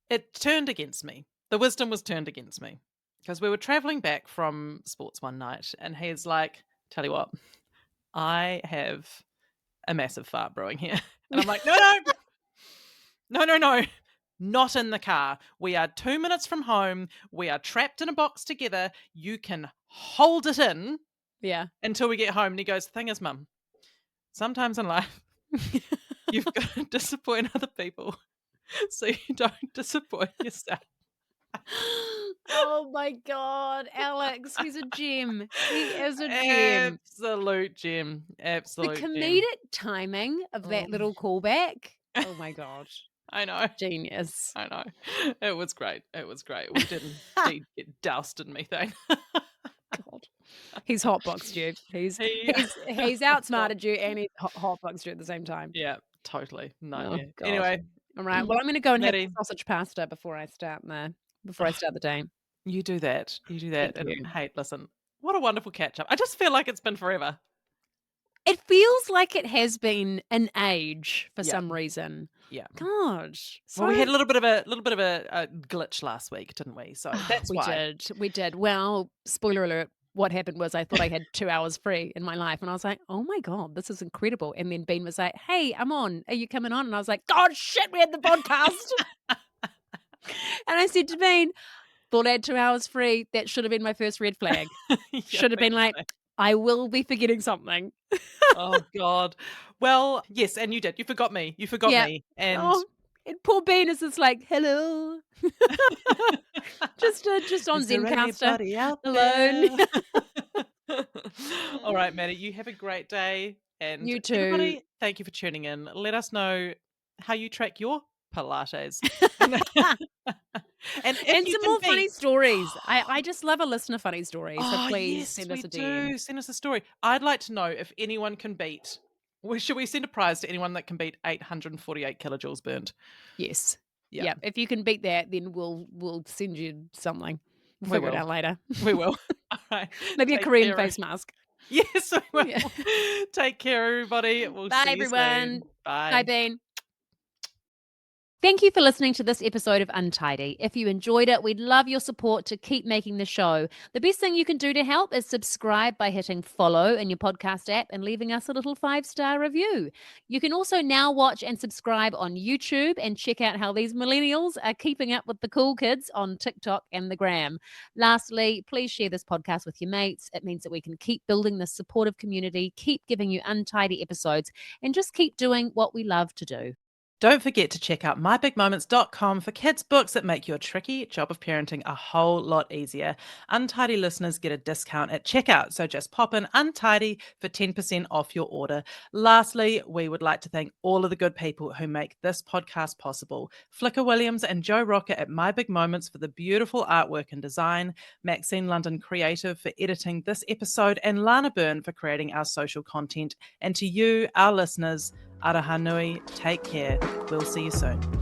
Speaker 1: it turned against me. The wisdom was turned against me because we were traveling back from sports one night, and he's like, "Tell you what, I have a massive fart brewing here." And I'm like, "No, no, no, no, no. Not in the car. We are 2 minutes from home. We are trapped in a box together. You can hold it in
Speaker 2: yeah.
Speaker 1: until we get home." And he goes, "The thing is, Mum, sometimes in life you've got to disappoint other people so you don't disappoint yourself."
Speaker 2: Oh my God, Alex, he's a gem. He is a gem.
Speaker 1: Absolute gem.
Speaker 2: The
Speaker 1: Absolute gem.
Speaker 2: comedic timing of that
Speaker 1: Mm.
Speaker 2: little callback. Oh my God,
Speaker 1: I know.
Speaker 2: genius.
Speaker 1: I know. It was great. It was great. We didn't get doused in methane.
Speaker 2: God. He's hotboxed you. He's
Speaker 1: He
Speaker 2: he's he's outsmarted you and he's hotboxed you at the same time.
Speaker 1: Yeah, totally.
Speaker 2: Oh
Speaker 1: Nightmare.
Speaker 2: God.
Speaker 1: Anyway,
Speaker 2: All right. Well, I'm gonna go and have
Speaker 1: Maddie,
Speaker 2: sausage pasta before I start the day.
Speaker 1: you do that. You do that.
Speaker 2: Thank
Speaker 1: And
Speaker 2: you.
Speaker 1: hey, listen, what a wonderful catch up. I just feel like it's been forever.
Speaker 2: It feels like it has been an age for
Speaker 1: Yeah.
Speaker 2: some reason.
Speaker 1: Yeah.
Speaker 2: God.
Speaker 1: Well, we
Speaker 2: So
Speaker 1: had a little bit of a glitch last week, didn't we? So that's
Speaker 2: we
Speaker 1: why.
Speaker 2: did. We did. Well, spoiler alert. What happened was I thought I had 2 hours free in my life. And I was like, oh my God, this is incredible. And then Bean was like, hey, I'm on. Are you coming on? And I was like, God, shit, we had the podcast. And I said to Bean, thought I had 2 hours free. That should have been my first red flag.
Speaker 1: Yeah,
Speaker 2: Should have been like,
Speaker 1: thankfully.
Speaker 2: I will be forgetting something.
Speaker 1: Oh god. Well, yes, and you did. You forgot me. You forgot
Speaker 2: Yeah.
Speaker 1: me. And
Speaker 2: Oh, and poor Bean is just like, "Hello." Just on
Speaker 1: is there
Speaker 2: Zencaster,
Speaker 1: anybody out
Speaker 2: alone.
Speaker 1: there? All right, Maddie, you have a great day. And
Speaker 2: You too.
Speaker 1: everybody, thank you for tuning in. Let us know how you track your Pilates. And and if
Speaker 2: And
Speaker 1: you
Speaker 2: some
Speaker 1: can
Speaker 2: more funny
Speaker 1: beat
Speaker 2: stories. I just love a listener funny story, so
Speaker 1: Oh,
Speaker 2: please
Speaker 1: yes,
Speaker 2: send us
Speaker 1: we
Speaker 2: a DM.
Speaker 1: do. Send us a story. I'd like to know if anyone can beat should we send a prize to anyone that can beat 848 kilojoules burned?
Speaker 2: Yes.
Speaker 1: Yeah,
Speaker 2: Yep, if you can beat that, then we'll send you something. We'll
Speaker 1: we
Speaker 2: figure it
Speaker 1: will.
Speaker 2: out later.
Speaker 1: We will. All right.
Speaker 2: Maybe a
Speaker 1: Take
Speaker 2: Korean
Speaker 1: care.
Speaker 2: face mask.
Speaker 1: Yes, we
Speaker 2: Yeah.
Speaker 1: will. Take care, everybody. We'll
Speaker 2: Bye,
Speaker 1: see you
Speaker 2: everyone.
Speaker 1: soon.
Speaker 2: Bye,
Speaker 1: Bye.
Speaker 2: Bean. Thank you for listening to this episode of Untidy. If you enjoyed it, we'd love your support to keep making the show. The best thing you can do to help is subscribe by hitting follow in your podcast app and leaving us a little 5-star review. You can also now watch and subscribe on YouTube and check out how these millennials are keeping up with the cool kids on TikTok and the gram. Lastly, please share this podcast with your mates. It means that we can keep building this supportive community, keep giving you untidy episodes, and just keep doing what we love to do.
Speaker 1: Don't forget to check out mybigmoments.com for kids' books that make your tricky job of parenting a whole lot easier. Untidy listeners get a discount at checkout, so just pop in Untidy for 10% off your order. Lastly, we would like to thank all of the good people who make this podcast possible. Flicker Williams and Joe Rocker at My Big Moments for the beautiful artwork and design, Maxine London Creative for editing this episode, and Lana Byrne for creating our social content. And to you, our listeners, Araha nui, take care. We'll see you soon.